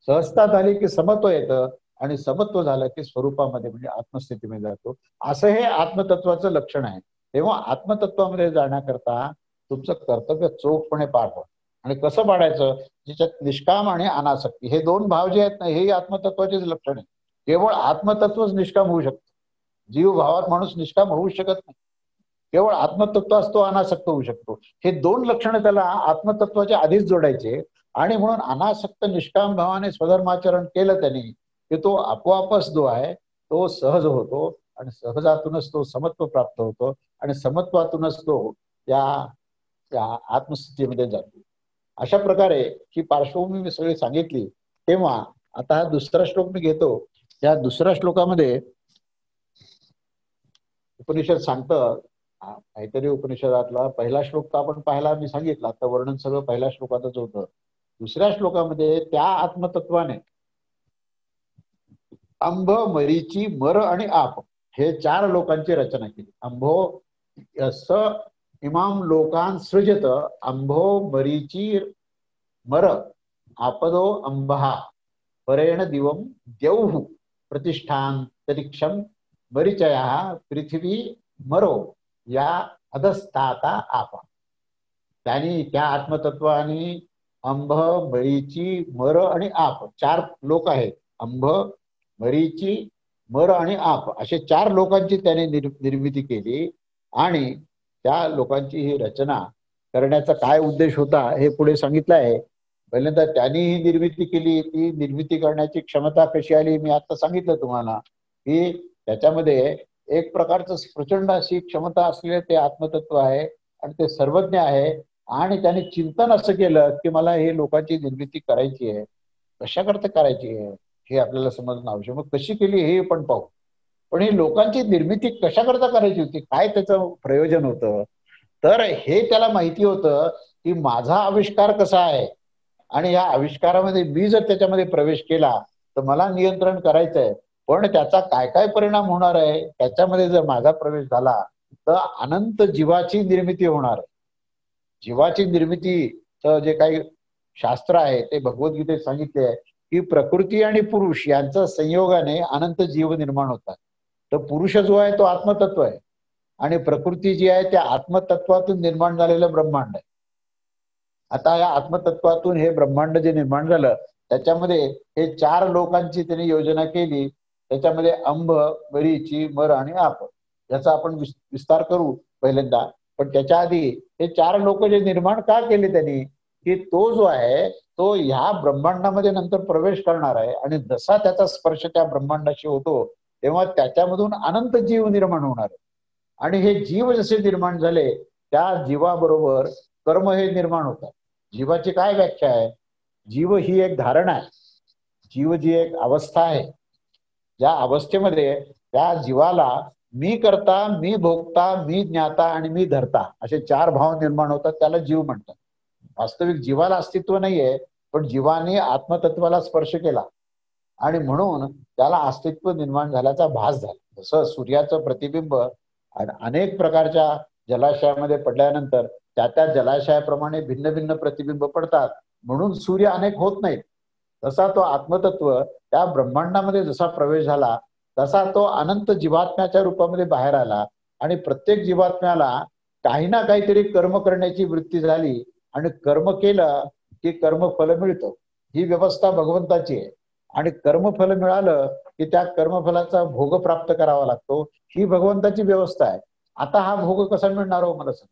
सहजता झाली की समत्व येतं आणि समत्व झालं की स्वरूपामध्ये म्हणजे आत्मस्थितीमध्ये जातो. असं हे आत्मतत्वाचं लक्षण आहे. तेव्हा आत्मतत्वामध्ये जाण्याकरता तुमचं कर्तव्य चोखपणे पार पड. आणि कसं पाडायचं? ज्याच्यात निष्काम आणि अनासक्ती हे दोन भाव जे आहेत ना हे आत्मतत्वाचेच लक्षण आहे. केवळ आत्मतत्वच निष्काम होऊ शकतं. जीव भावात माणूस निष्काम होऊ शकत नाही. केवळ आत्मतत्व असतो अनासक्त होऊ शकतो. हे दोन लक्षणं त्याला आत्मतत्वाच्या आधीच जोडायचे आणि म्हणून अनासक्त निष्काम भावाने स्वधर्माचरण केलं त्यांनी की तो आपोआपच जो आहे तो सहज होतो आणि सहजातूनच तो समत्व प्राप्त होतो आणि समत्वातूनच तो त्या आत्मस्थितीमध्ये जातो. अशा प्रकारे ही पार्श्वभूमी मी सगळी सांगितली. तेव्हा आता हा दुसरा श्लोक मी घेतो. या दुसऱ्या श्लोकामध्ये उपनिषद सांगतं, काहीतरी उपनिषदातला पहिला श्लोक तर आपण पाहायला मी सांगितलं, आता वर्णन सगळं पहिल्या श्लोकातच होतं. दुसऱ्या श्लोकामध्ये त्या आत्मतत्वाने अंभ, मरीची, मर आणि आप हे 4 लोकांची रचना केली. अंभो स इमाम लोकान सृजत अंभो मरीची मर आपदो अंबहा परेण दिवम द्यौः प्रतिष्ठान तरिक्षम मरीचया पृथ्वी मरो या अधस्ताता आपा. त्यांनी त्या आत्मतत्वाने अंभ, मरीची, मर आणि आप 4 लोक आहेत. अंभ, मरीची, मर आणि आप असे 4 लोकांची त्याने निर्मिती केली आणि त्या लोकांची ही रचना करण्याचा काय उद्देश होता हे पुढे सांगितलं आहे. पहिल्यांदा त्यांनी ही निर्मिती केली. ती निर्मिती करण्याची क्षमता कशी आली मी आता सांगितलं तुम्हाला की त्याच्यामध्ये एक प्रकारचं प्रचंड अशी क्षमता असलेले ते आत्मतत्व आहे आणि ते सर्वज्ञ आहे. आणि त्याने चिंतन असं केलं की मला हे लोकांची निर्मिती करायची आहे, कशाकरता करायची आहे हे आपल्याला समजणं आवश्यक. मग कशी केली हे पण पाहू. पण ही लोकांची निर्मिती कशाकरता करायची होती, काय त्याचं प्रयोजन होतं, तर हे त्याला माहिती होतं की माझा आविष्कार कसा आहे आणि या आविष्कारामध्ये मी जर त्याच्यामध्ये प्रवेश केला तर मला नियंत्रण करायचंय, पण त्याचा काय काय परिणाम होणार आहे त्याच्यामध्ये जर माझा प्रवेश झाला तर अनंत जीवाची निर्मिती होणार आहे. जीवाची निर्मितीचं जे काही शास्त्र आहे ते भगवद्गीतेत सांगितले आहे की प्रकृती आणि पुरुष यांच्या संयोगाने अनंत जीव निर्माण होतात. तर पुरुष जो आहे तो आत्मतत्व आहे आणि प्रकृती जी आहे त्या आत्मतत्वातून निर्माण झालेलं ब्रह्मांड आहे. आता या आत्मतत्वातून हे ब्रह्मांड जे निर्माण झालं त्याच्यामध्ये हे 4 लोकांची त्यांनी योजना केली. त्याच्यामध्ये अंब, मरीची, मर आणि आप याचा आपण विस्तार करू पहिल्यांदा. पण त्याच्या आधी हे 4 लोक जे निर्माण का केले त्यांनी की तो जो आहे तो ह्या ब्रह्मांडामध्ये नंतर प्रवेश करणार आहे आणि जसा त्याचा स्पर्श त्या ब्रह्मांडाशी होतो तेव्हा त्याच्यामधून अनंत जीव निर्माण होणार आहे. आणि हे जीव जसे निर्माण झाले त्या जीवाबरोबर कर्म हे निर्माण होतात. जीवाची काय व्याख्या आहे? जीव ही एक धारणा आहे. जीव जी एक अवस्था आहे, ज्या अवस्थेमध्ये त्या जीवाला मी करता, मी भोगता, मी ज्ञाता आणि मी धरता असे 4 भाव निर्माण होतात. त्याला जीव म्हणतात. वास्तविक जीवाला अस्तित्व नाहीये, पण जीवाने आत्मतत्वाला स्पर्श केला आणि म्हणून त्याला अस्तित्व निर्माण झाल्याचा भास झाला. जसं सूर्याचं प्रतिबिंब अनेक प्रकारच्या जलाशयामध्ये पडल्यानंतर त्या जलाशयाप्रमाणे भिन्न भिन्न प्रतिबिंब पडतात, म्हणून सूर्य अनेक होत नाहीत. तसा तो आत्मतत्व त्या ब्रह्मांडामध्ये जसा प्रवेश झाला तसा तो अनंत जीवात्म्याच्या रूपामध्ये बाहेर आला आणि प्रत्येक जीवात्म्याला काही ना काहीतरी कर्म करण्याची वृत्ती झाली आणि कर्म केलं की कर्मफल मिळतं. ही व्यवस्था भगवंताची आहे आणि कर्मफल मिळालं की त्या कर्मफलाचा भोग प्राप्त करावा लागतो. ही भगवंताची व्यवस्था आहे. आता हा भोग कसा मिळणार हो मला सांग.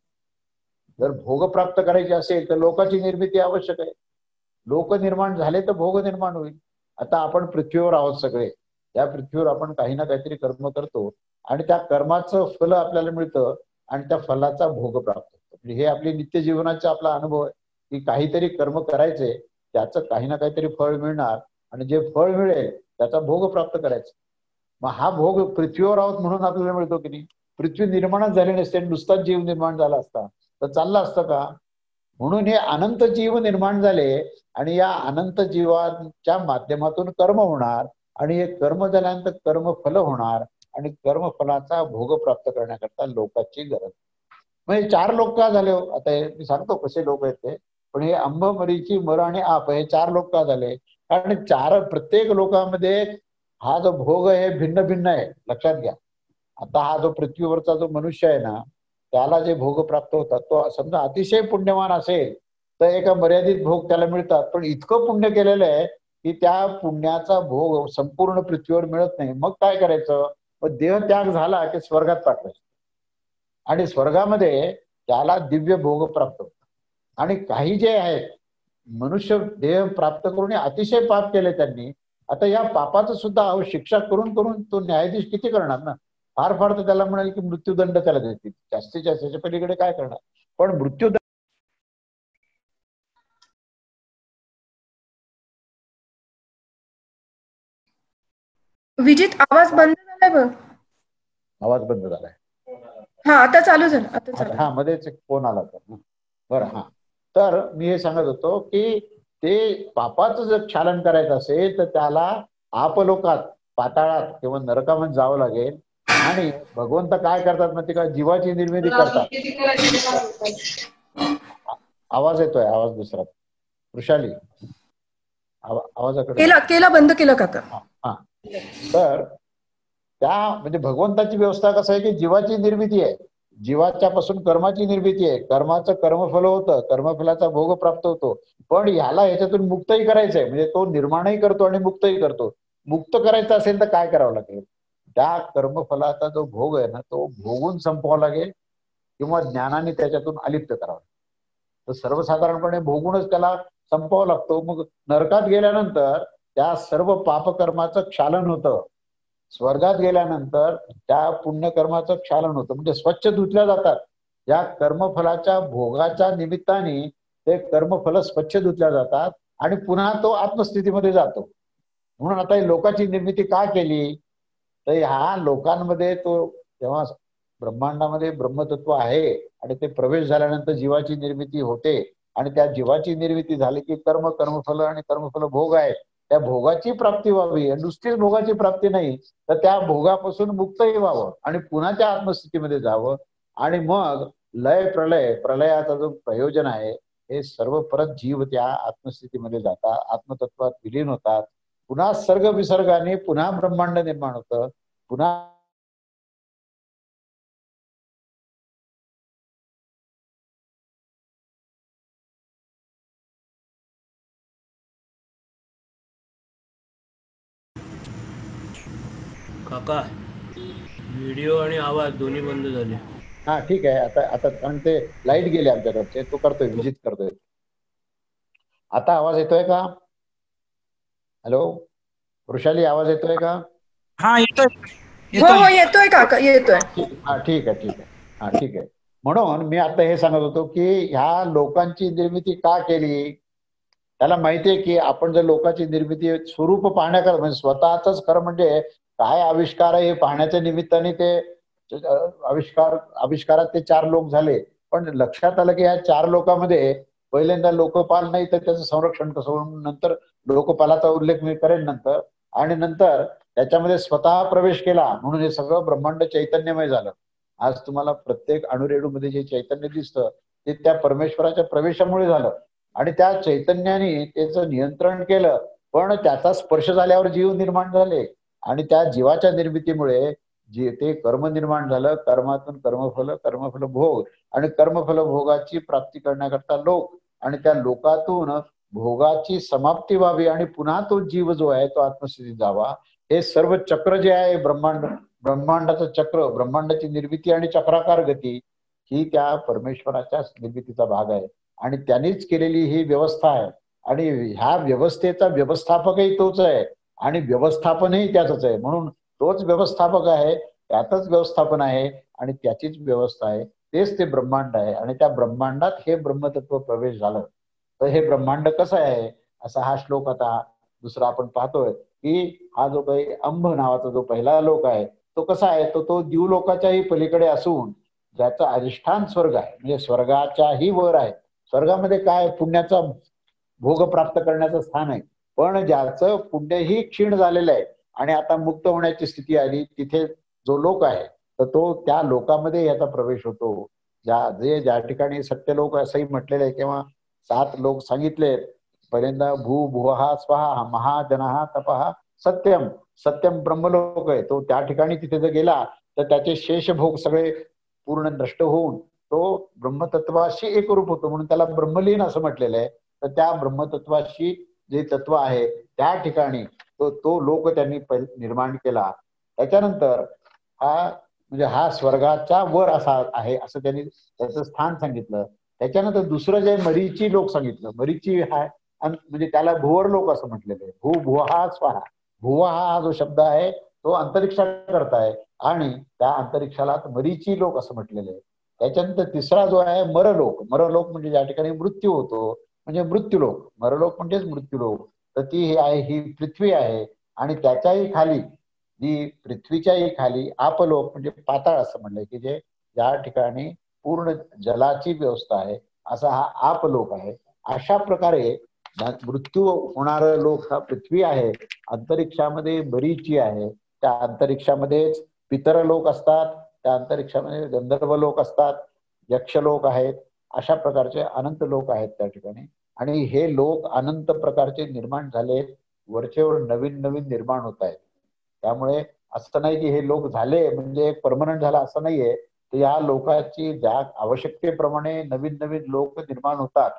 जर भोग प्राप्त करायचे असेल तर लोकांची निर्मिती आवश्यक आहे. लोक निर्माण झाले तर भोग निर्माण होईल. आता आपण पृथ्वीवर आहोत सगळे, त्या पृथ्वीवर आपण काही ना काहीतरी कर्म करतो आणि त्या कर्माचं फल आपल्याला मिळतं आणि त्या फलाचा भोग प्राप्त होतो. हे आपली नित्य जीवनाचा आपला अनुभव आहे की काहीतरी कर्म करायचे, त्याचं काही ना काहीतरी फळ मिळणार आणि जे फळ मिळेल त्याचा भोग प्राप्त करायचा. मग हा भोग पृथ्वीवर आहोत म्हणून आपल्याला मिळतो की नाही. पृथ्वी निर्माणच झाली नसते, नुसताच जीव निर्माण झाला असता तर चालला असतं का. म्हणून हे अनंत जीव निर्माण झाले आणि या अनंत जीवांच्या माध्यमातून कर्म होणार आणि हे कर्म झाल्यानंतर कर्मफल होणार आणि कर्मफलाचा भोग प्राप्त करण्याकरता लोकांची गरज. म्हणजे 4 लोक का झाले हो. आता मी सांगतो कसे लोक आहेत ते, पण हे अंब मरीची मर आणि आप हे 4 लोक का झाले. कारण प्रत्येक लोकांमध्ये हा जो भोग आहे भिन्न भिन्न आहे, लक्षात घ्या. आता हा जो पृथ्वीवरचा जो मनुष्य आहे ना, त्याला जे भोग प्राप्त होतात तो समजा अतिशय पुण्यवान असेल तर एका मर्यादित भोग त्याला मिळतात, पण इतकं पुण्य केलेलं आहे की त्या पुण्याचा भोग संपूर्ण पृथ्वीवर मिळत नाही. मग काय करायचं. मग देह त्याग झाला की स्वर्गात पाठवायचं आणि स्वर्गामध्ये त्याला दिव्य भोग प्राप्त होतात. आणि काही जे आहेत मनुष्य देह प्राप्त करून अतिशय पाप केले त्यांनी. आता या पापाचं सुद्धा शिक्षा करून करून तो न्यायाधीश किती करणार ना. फार फार तर त्याला म्हणाल की मृत्यूदंड त्याला देतील, जास्तीत जास्त त्याच्या पलीकडे काय करणार. पण मृत्यूदंड विजित आवाज बंद झालाय बघ. आवाज बंद झालाय. हा आता चालू झाला. आता चालू. हा मध्येच एक फोन आला तर बरं. हा तर मी हे सांगत होतो की ते पापाचं जर क्षालन करायचं असेल तर त्याला आपलोकात पाताळात किंवा नरकामध्ये जावं लागेल. आणि भगवंत काय करतात माहिती का, जीवाची निर्मिती करतात. आवाज येतोय, आवाज दुसरा. वृषाली आवाजाकडे केला बंद केलं काका. हा तर त्या म्हणजे भगवंताची व्यवस्था कसं आहे की जीवाची निर्मिती आहे, जीवाच्या पासून कर्माची निर्मिती आहे. कर्माचं कर्मफल होतं, कर्मफलाचा भोग प्राप्त होतो. पण ह्याच्यातून मुक्तही करायचंय, म्हणजे तो निर्माणही करतो आणि मुक्तही करतो. मुक्त करायचं असेल तर काय करावं लागेल. त्या कर्मफलाचा जो भोग आहे ना तो भोगून संपवावा लागेल किंवा ज्ञानाने त्याच्यातून अलिप्त करावं. तर सर्वसाधारणपणे भोगूनच त्याला संपवावा लागतो. मग नरकात गेल्यानंतर त्या सर्व पापकर्माचं क्षालन होतं. स्वर्गात गेल्यानंतर त्या पुण्यकर्माचं क्षालन होतं, म्हणजे स्वच्छ धुतल्या जातात. या कर्मफलाच्या भोगाच्या निमित्ताने ते कर्मफल स्वच्छ धुतल्या जातात आणि पुन्हा तो आत्मस्थितीमध्ये जातो. म्हणून आता लोकांची निर्मिती का केली तर ह्या लोकांमध्ये तो जेव्हा ब्रह्मांडामध्ये ब्रह्मतत्व आहे आणि ते प्रवेश झाल्यानंतर जीवाची निर्मिती होते आणि त्या जीवाची निर्मिती झाली की कर्मफल आणि कर्मफल भोग आहे, त्या भोगाची प्राप्ती व्हावी. नुसतीच भोगाची प्राप्ती नाही तर त्या भोगापासून मुक्तही व्हावं आणि पुन्हा त्या आत्मस्थितीमध्ये जावं. आणि मग प्रलयाचा जो प्रयोजन आहे हे सर्व परत जीव त्या आत्मस्थितीमध्ये जातात, आत्मतत्वात विलीन होतात. पुन्हा सर्ग विसर्गाने पुन्हा ब्रह्मांड निर्माण होतं. पुन्हा काका व्हिडिओ आणि आवाज दोन्ही बंद झाले. हा ठीक आहे. आता कारण ते लाईट गेले आमच्याकडचे, तो करतोय विजिट करतोय. आता आवाज येतोय का. हॅलो वृषाली आवाज येतोय का. हा येतोय. हो येतोय काका येतोय. हा ठीक आहे. हा ठीक आहे. म्हणून मी आता हे सांगत होतो की ह्या लोकांची निर्मिती का केली. त्याला माहितीये की आपण जर लोकांची निर्मिती स्वरूप पाहण्याकरता म्हणजे स्वतःच खरं म्हणजे काय आविष्कार आहे हे पाहण्याच्या निमित्ताने ते आविष्कारात ते 4 लोक झाले. पण लक्षात आलं की ह्या 4 लोकांमध्ये पहिल्यांदा लोकपाल नाही तर त्याचं संरक्षण कसं, नंतर लोकपालाचा उल्लेख मी करेन नंतर. आणि नंतर त्याच्यामध्ये स्वतः प्रवेश केला म्हणून हे सगळं ब्रह्मांड चैतन्यमय झालं. आज तुम्हाला प्रत्येक अणुरेणूमध्ये जे चैतन्य दिसतं ते त्या परमेश्वराच्या प्रवेशामुळे झालं आणि त्या चैतन्याने त्याचं नियंत्रण केलं. पण त्याचा स्पर्श झाल्यावर जीव निर्माण झाले आणि त्या जीवाच्या निर्मितीमुळे जे ते कर्म निर्माण झालं. कर्मातून कर्मफल, कर्मफल भोग आणि कर्मफल भोगाची प्राप्ती करण्याकरता लोक आणि त्या लोकातून भोगाची समाप्ती व्हावी आणि पुन्हा तो जीव जो आहे तो आत्मस्थितीत जावा. हे सर्व चक्र जे आहे ब्रह्मांडाचं चक्र, ब्रह्मांडाची निर्मिती आणि चक्राकार गती ही त्या परमेश्वराच्या निर्मितीचा भाग आहे आणि त्यांनीच केलेली ही व्यवस्था आहे आणि ह्या व्यवस्थेचा व्यवस्थापकही तोच आहे आणि व्यवस्थापनही त्याच आहे. म्हणून तोच व्यवस्थापक आहे, त्यातच व्यवस्थापन आहे आणि त्याचीच व्यवस्था आहे. तेच ते ब्रह्मांड आहे आणि त्या ब्रह्मांडात हे ब्रह्मतत्व प्रवेश झालं. तर हे ब्रह्मांड कसं आहे असा हा श्लोक आता दुसरा आपण पाहतोय की हा जो काही अंब नावाचा जो पहिला लोक आहे तो कसा आहे, तो द्यूलोकाच्याही पलीकडे असून ज्याचं अधिष्ठान स्वर्ग आहे, म्हणजे स्वर्गाच्याही वर आहे. स्वर्गामध्ये काय पुण्याचा भोग प्राप्त करण्याचं स्थान आहे, पण ज्याचं पुण्यही क्षीण झालेलं आहे आणि आता मुक्त होण्याची स्थिती आली, तिथे जो लोक आहे तर तो त्या लोकामध्ये याचा प्रवेश होतो. ज्या ठिकाणी सत्यलोक असंही म्हटलेलं आहे किंवा 7 लोक सांगितले. पहिल्यांदा भू भुवहा स्वहा महाजनहा तपहा सत्यम, सत्यम ब्रह्मलोक आहे तो. त्या ठिकाणी तिथे जर गेला तर त्याचे शेष भोग सगळे पूर्ण नष्ट होऊन तो ब्रह्मतत्वाशी एकरूप होतो म्हणून त्याला ब्रह्मलीन असं म्हटलेलं आहे. तर त्या ब्रह्मतत्वाशी जे तत्व आहे त्या ठिकाणी तो लोक त्यांनी निर्माण केला. त्याच्यानंतर म्हणजे हा स्वर्गाच्या वर असा आहे असं त्यांनी त्याचं स्थान सांगितलं. त्याच्यानंतर दुसरं जे मरीची लोक सांगितलं, मरीची म्हणजे त्याला भुवर लोक असं म्हटलेलं आहे. भू भुवहा स्वाहा, भुवा हा जो शब्द आहे तो अंतरिक्षाकरता आहे आणि त्या अंतरिक्षाला मरीची लोक असं म्हटलेलं आहे. त्याच्यानंतर तिसरा जो आहे मरलोक, मरलोक म्हणजे ज्या ठिकाणी मृत्यू होतो म्हणजे मृत्यूलोक, मरलोक म्हणजेच मृत्यूलोक. तर ती आहे ही पृथ्वी आहे आणि त्याच्याही खाली जी पृथ्वीच्याही खाली आपलोक म्हणजे पाताळ असं म्हणलंय की जे ज्या ठिकाणी पूर्ण जलाची व्यवस्था आहे असा हा आपलोक आहे. अशा प्रकारे मृत्यू होणार लोक हा पृथ्वी आहे. अंतरिक्षामध्ये बरीची आहे, त्या अंतरिक्षामध्येच पितर लोक असतात, त्या अंतरिक्षामध्ये गंधर्व लोक असतात, यक्षलोक आहेत, अशा प्रकारचे अनंत लोक आहेत त्या ठिकाणी. आणि हे लोक अनंत प्रकारचे निर्माण झाले, वरचेवर नवीन नवीन निर्माण होत आहेत. त्यामुळे असं नाही की हे लोक झाले म्हणजे परमनंट झाला असं नाहीये. तर या लोकांची ज्या आवश्यकतेप्रमाणे नवीन नवीन लोक निर्माण होतात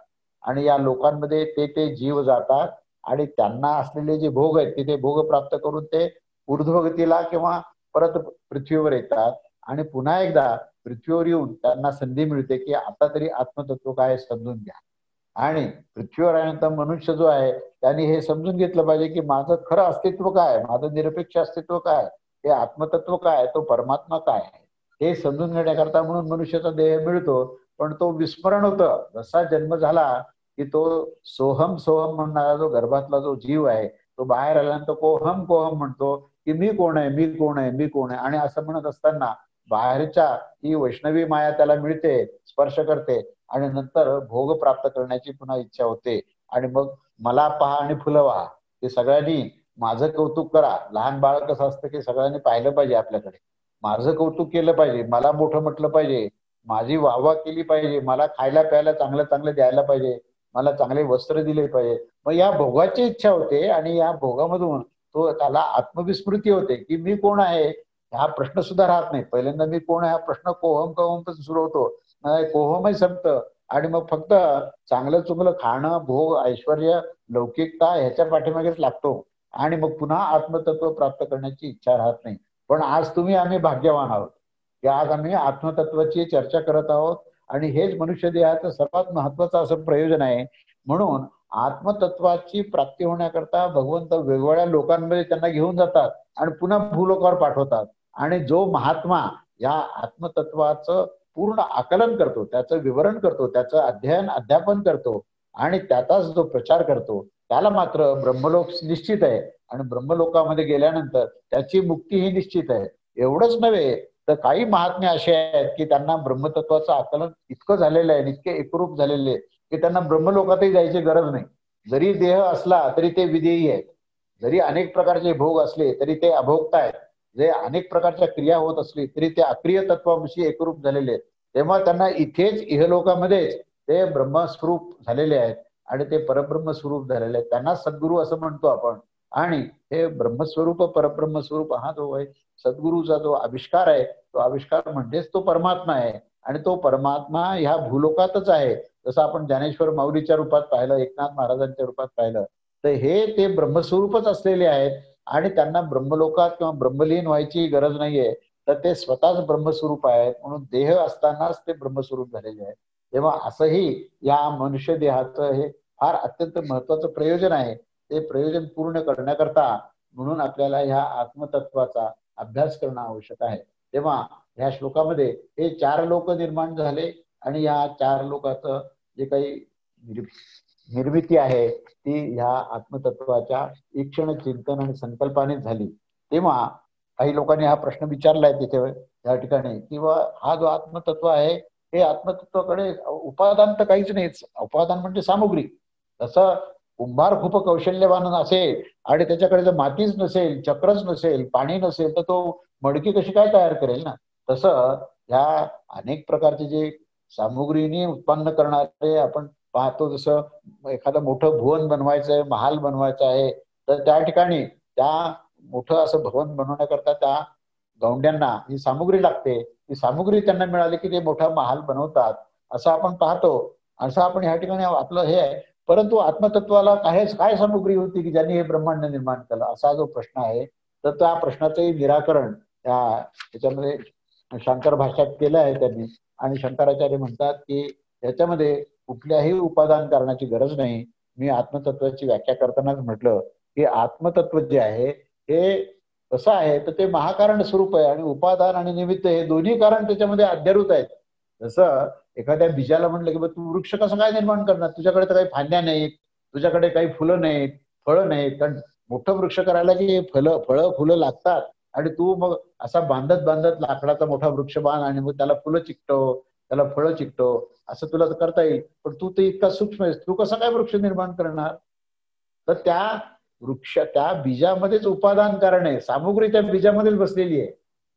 आणि या लोकांमध्ये ते जीव जातात आणि त्यांना असलेले जे भोग आहेत ते भोग प्राप्त करून ते ऊर्ध्वगतीला किंवा परत पृथ्वीवर येतात आणि पुन्हा एकदा पृथ्वीवर येऊन त्यांना संधी मिळते की आता तरी आत्मतत्व काय समजून घ्या. आणि पृथ्वीवर आल्यानंतर मनुष्य जो आहे त्यांनी हे समजून घेतलं पाहिजे की माझं खरं अस्तित्व काय, माझं निरपेक्ष अस्तित्व काय, हे आत्मतत्व काय, तो परमात्मा काय आहे हे समजून घेण्याकरता म्हणून मनुष्याचा देह मिळतो. पण तो विस्मरण होतं. जसा जन्म झाला की तो सोहम सोहम म्हणणारा जो गर्भातला जो जीव आहे तो बाहेर आल्यानंतर कोहम कोहम म्हणतो की मी कोण आहे, मी कोण आहे, मी कोण आहे. आणि असं म्हणत असताना बाहेरच्या ही वैष्णवी माया त्याला मिळते, स्पर्श करते आणि नंतर भोग प्राप्त करण्याची पुन्हा इच्छा होते. आणि मग मला पहा आणि फुलवा, हे सगळ्यांनी माझं कौतुक करा. लहान बाळ कसं असतं की सगळ्यांनी पाहिलं पाहिजे आपल्याकडे, माझं कौतुक केलं पाहिजे, मला मोठं म्हटलं पाहिजे, माझी वाहवा केली पाहिजे, मला खायला प्यायला चांगलं चांगलं द्यायला पाहिजे, मला चांगले वस्त्र दिले पाहिजे. मग या भोगाची इच्छा होते आणि या भोगामधून त्याला आत्मविस्मृती होते की मी कोण आहे हा प्रश्न सुद्धा राहत नाही. पहिल्यांदा मी कोण आहे हा प्रश्न कोहम कोहम सुरू होतो, कोहमही संपतं आणि मग फक्त चांगलं चुंगलं खाणं, भोग, ऐश्वर्य, लौकिकता ह्याच्या पाठीमागेच लागतो आणि मग पुन्हा आत्मतत्व प्राप्त करण्याची इच्छा राहत नाही. पण आज आम्ही भाग्यवान आहोत की आज आम्ही आत्मतत्वाची चर्चा करत आहोत आणि हेच मनुष्य देहाचं सर्वात महत्वाचं असं प्रयोजन आहे. म्हणून आत्मतत्वाची प्राप्ती होण्याकरता भगवंत वेगवेगळ्या लोकांमध्ये त्यांना घेऊन जातात आणि पुन्हा भूलोकावर पाठवतात आणि जो महात्मा या आत्मतत्वाचं पूर्ण आकलन करतो, त्याचं विवरण करतो, त्याचं अध्ययन अध्यापन करतो आणि त्याचाच जो प्रचार करतो त्याला मात्र ब्रह्मलोक निश्चित आहे आणि ब्रह्मलोकामध्ये गेल्यानंतर त्याची मुक्ती ही निश्चित आहे. एवढंच नव्हे तर काही महात्मे असे आहेत की त्यांना ब्रह्मतत्वाचं आकलन इतकं झालेलं आहे, इतके एकरूप झालेले की त्यांना ब्रह्मलोकातही जायची गरज नाही. जरी देह असला तरी ते विदेही आहेत. जरी अनेक प्रकारचे भोग असले तरी ते अभोक्ता आहेत. जे अनेक प्रकारच्या क्रिया होत असली तरी ते अक्रिय तत्वाविषयी एकरूप झालेले आहेत. तेव्हा त्यांना इथेच इहलोकामध्येच ते ब्रह्मस्वरूप झालेले आहेत आणि ते परब्रह्म स्वरूप झालेले आहेत. त्यांना सद्गुरू असं म्हणतो आपण. आणि हे ब्रह्मस्वरूप परब्रह्मस्वरूप हा जो आहे सद्गुरूचा जो आविष्कार आहे, तो आविष्कार म्हणजेच तो परमात्मा आहे. आणि तो परमात्मा ह्या भूलोकातच आहे. जसं आपण ज्ञानेश्वर माऊलीच्या रूपात पाहिलं, एकनाथ महाराजांच्या रूपात पाहिलं, तर हे ते ब्रह्मस्वरूपच असलेले आहेत आणि त्यांना ब्रह्मलोकात किंवा ब्रह्मलीन व्हायची गरज नाहीये. तर ते स्वतःच ब्रह्मस्वरूप आहेत, म्हणून देह असतानाच ते ब्रह्मस्वरूप झालेले आहेत. तेव्हा असंही या मनुष्य देहाचं हे फार अत्यंत महत्वाचं प्रयोजन आहे. ते प्रयोजन पूर्ण करण्याकरता म्हणून आपल्याला ह्या आत्मतत्वाचा अभ्यास करणं आवश्यक आहे. तेव्हा ह्या श्लोकामध्ये हे 4 लोक निर्माण झाले आणि या 4 लोकांचं जे काही निर्मिती आहे ती ह्या आत्मतत्वाच्या ईक्षण चिंतन आणि संकल्पानेच झाली. तेव्हा काही लोकांनी हा प्रश्न विचारलाय तिथे या ठिकाणी किंवा हा जो आत्मतत्व आहे हे आत्मतत्वाकडे उपादान तर काहीच नाही. उपादान म्हणजे सामुग्री. तसं कुंभार खूप कौशल्यवान असेल आणि त्याच्याकडे जर मातीच नसेल, चक्रच नसेल, पाणी नसेल तर तो मडकी कशी काय तयार करेल ना. तसं ह्या अनेक प्रकारचे जे सामुग्रीने उत्पन्न करणारे आपण पाहतो. जसं एखादं मोठं भुवन बनवायचं आहे, महाल बनवायचा आहे, तर त्या ठिकाणी त्या मोठं असं भवन बनवण्याकरता त्या गौंड्यांना ही सामुग्री लागते. ही सामुग्री त्यांना मिळाली की ते मोठा महाल बनवतात असं आपण पाहतो. असं आपण ह्या ठिकाणी आपलं हे आहे. परंतु आत्मतत्वाला काय सामुग्री होती की ज्यांनी हे ब्रह्मांड निर्माण केलं, असा जो प्रश्न आहे तर त्या प्रश्नाचंही निराकरण त्याच्यामध्ये शंकर भाष्यात केलं आहे त्यांनी. आणि शंकराचार्य म्हणतात की याच्यामध्ये कुठल्याही उपादान करण्याची गरज नाही. मी आत्मतत्वाची व्याख्या करतानाच म्हटलं की आत्मतत्व जे आहे हे कसं आहे तर ते महाकारण स्वरूप आहे आणि उपादान आणि निमित्त हे दोन्ही कारण त्याच्यामध्ये अध्यारूत आहेत. जसं एखाद्या बीजाला म्हटलं की तू वृक्ष कसं काय निर्माण करणार, तुझ्याकडे तर काही फांद्या नाहीत, तुझ्याकडे काही फुलं नाहीत, फळं नाहीत. कारण मोठं वृक्ष करायला की फळं फुलं लागतात आणि तू मग असा बांधत बांधत लाकडाचा मोठा वृक्ष बांध आणि मग त्याला फुलं चिकटव, त्याला फळं चिकटव, असं तुला करता येईल. पण तू ते इतका सूक्ष्म आहेस, तू कसं काय वृक्ष निर्माण करणार. तर त्या बीजामध्येच उपादान कारण आहे, सामुग्री त्या बीजामध्येच बसलेली आहे.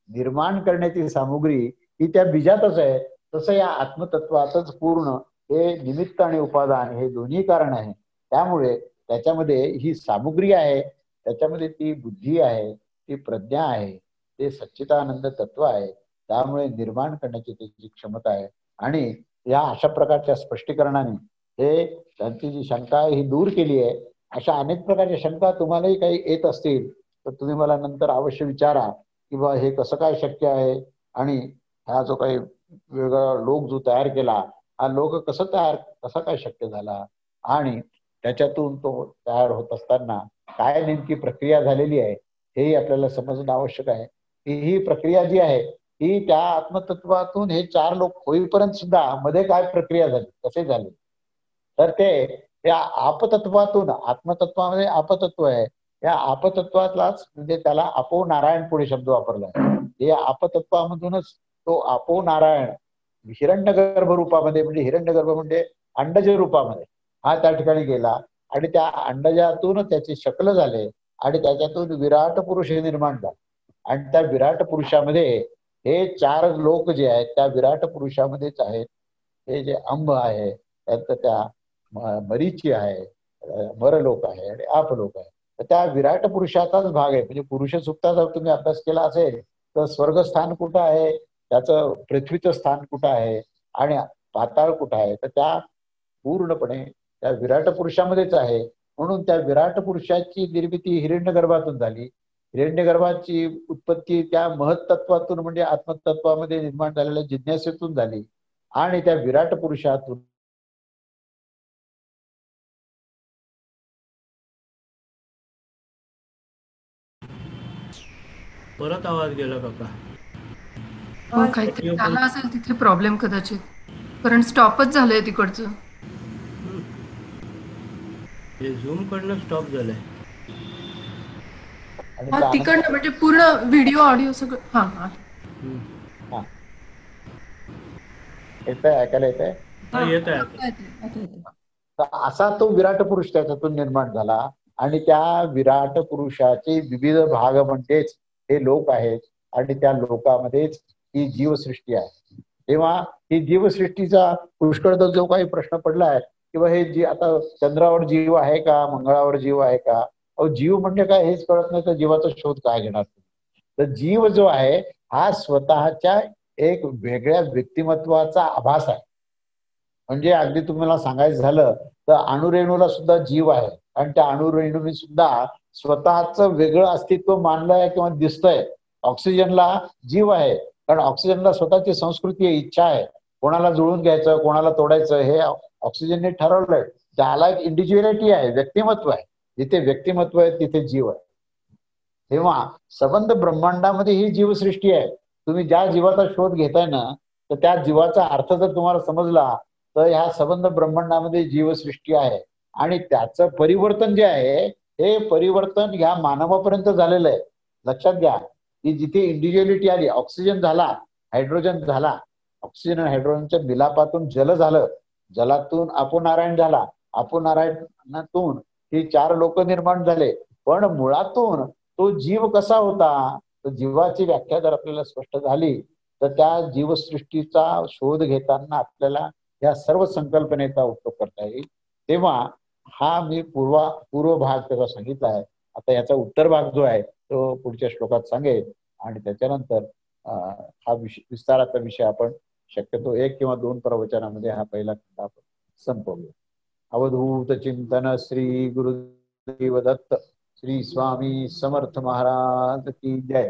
निर्माण करण्याची सामुग्री ही त्या बीजातच आहे. तसं या आत्मतत्वातच पूर्ण हे निमित्त आणि उपादान हे दोन्ही कारण आहे. त्यामुळे त्याच्यामध्ये ही सामुग्री आहे, त्याच्यामध्ये ती बुद्धी आहे, ती प्रज्ञा आहे, ते सच्चिदानंद तत्व आहे. त्यामुळे निर्माण करण्याची त्याची क्षमता आहे. आणि या अशा प्रकारच्या स्पष्टीकरणाने हे त्यांची जी शंका आहे ही दूर केली आहे. अशा अनेक प्रकारच्या शंका तुम्हालाही काही येत असतील तर तुम्ही मला नंतर अवश्य विचारा की बा हे कसं काय शक्य आहे आणि हा जो काही वेगळा लोक जो तयार केला हा लोक कसा काय शक्य झाला आणि त्याच्यातून तो तयार होत असताना काय नेमकी प्रक्रिया झालेली आहे हेही आपल्याला समजणं आवश्यक आहे. ही प्रक्रिया जी आहे ही त्या आत्मतत्वातून हे 4 लोक होईपर्यंत सुद्धा मध्ये काय प्रक्रिया झाली, कसे झाले तर ते या आपतत्वातून, आत्मतत्वामध्ये आपतत्व आहे, या आपतत्वातलाच म्हणजे त्याला आपो नारायण पुढे शब्द वापरला आहे. या आपतत्वामधूनच तो आपो नारायण हिरण्यगर्भ रूपामध्ये म्हणजे हिरण्यगर्भ म्हणजे अंडज रूपामध्ये हा त्या ठिकाणी गेला आणि त्या अंडजातून त्याचे शकल झाले आणि त्याच्यातून विराट पुरुष निर्माण झाला. आणि त्या विराट पुरुषामध्ये हे 4 लोक जे आहेत त्या विराट पुरुषामध्येच आहेत. हे जे अंब आहे त्यात त्या मरीची आहे, मरलोक आहे आणि आपलोक आहे. तर त्या विराट पुरुषाचाच भाग आहे. म्हणजे पुरुष सुक्ताचा तुम्ही अभ्यास केला असेल तर स्वर्गस्थान कुठं आहे, त्याचं पृथ्वीचं स्थान कुठं आहे आणि पाताळ कुठं आहे, तर त्या पूर्णपणे त्या विराट पुरुषामध्येच आहे. म्हणून त्या विराट पुरुषाची निर्मिती हिरण्यगर्भातून झाली. हिरण्यगर्भाची उत्पत्ती त्या महत्तत्वातून म्हणजे आत्मतत्वामध्ये निर्माण झालेल्या जिज्ञासेतून झाली आणि त्या विराट पुरुषातून परत आवाज गेला काका. काहीतरी झाला असेल तिथे प्रॉब्लेम कदाचित, कारण स्टॉपच झालंय तिकडचं. हे झूम कडनं स्टॉप झालंय. तिकडनं म्हणजे पूर्ण व्हिडिओ ऑडिओ सगळं. हा येतंय, ऐकायला येतंय. येत आहे. असा तो विराट पुरुष त्याच्यातून निर्माण झाला आणि त्या विराट पुरुषाचे विविध भाग म्हणजेच हे लोक आहेत आणि त्या लोकांमध्येच ही जीवसृष्टी आहे. तेव्हा ही जीवसृष्टीचा पुष्कळदा जो काही प्रश्न पडलाय किंवा हे जी आता चंद्रावर जीव आहे का, मंगळावर जीव आहे का, अहो जीव म्हणजे काय हेच कळत नाही तर जीवाचा शोध काय घेणार. तर जीव जो आहे हा स्वतःच्या एक वेगळ्या व्यक्तिमत्वाचा आभास आहे. म्हणजे अगदी तुम्हाला सांगायचं झालं तर अणुरेणूला सुद्धा जीव आहे आणि त्या अणुरेणूने सुद्धा स्वतःच वेगळं अस्तित्व मानलंय किंवा दिसतंय. ऑक्सिजनला जीव आहे कारण ऑक्सिजनला स्वतःची संस्कृती आहे, इच्छा आहे, कोणाला जुळून घ्यायचं कोणाला तोडायचं हे ऑक्सिजनने ठरवलंय. त्याला एक इंडिव्हिज्युअलिटी आहे, व्यक्तिमत्व आहे. जिथे व्यक्तिमत्व आहे तिथे जीव आहे. तेव्हा सबंध ब्रह्मांडामध्ये ही जीवसृष्टी आहे. तुम्ही ज्या जीवाचा शोध घेताय ना तर त्या जीवाचा अर्थ जर तुम्हाला समजला तर ह्या सबंध ब्रह्मांडामध्ये जीवसृष्टी आहे आणि त्याचं परिवर्तन जे आहे हे परिवर्तन ह्या मानवापर्यंत झालेलं आहे. लक्षात घ्या की जिथे इंडिव्हिज्युअलिटी आली, ऑक्सिजन झाला, हायड्रोजन झाला, ऑक्सिजन आणि हायड्रोजनच्या मिलापातून जल झालं, जलातून अपोनारायण झाला, अपोनारायणातून ही 4 लोक निर्माण झाले. पण मुळातून तो जीव कसा होता, तर जीवाची व्याख्या जर आपल्याला स्पष्ट झाली तर त्या जीवसृष्टीचा शोध घेताना आपल्याला या सर्व संकल्पनेचा उपयोग करता येईल. तेव्हा हा मी पूर्व भाग त्याचा सांगितला आहे. आता याचा उत्तर भाग जो आहे तो पुढच्या श्लोकात सांगेल आणि त्याच्यानंतर हा विस्ताराचा विषय आपण शक्यतो 1 किंवा 2 प्रवचनामध्ये हा पहिला खंड आपण संपवूया. अवधूत चिंतन श्री गुरुदेव दत्त. श्री स्वामी समर्थ महाराज की जय.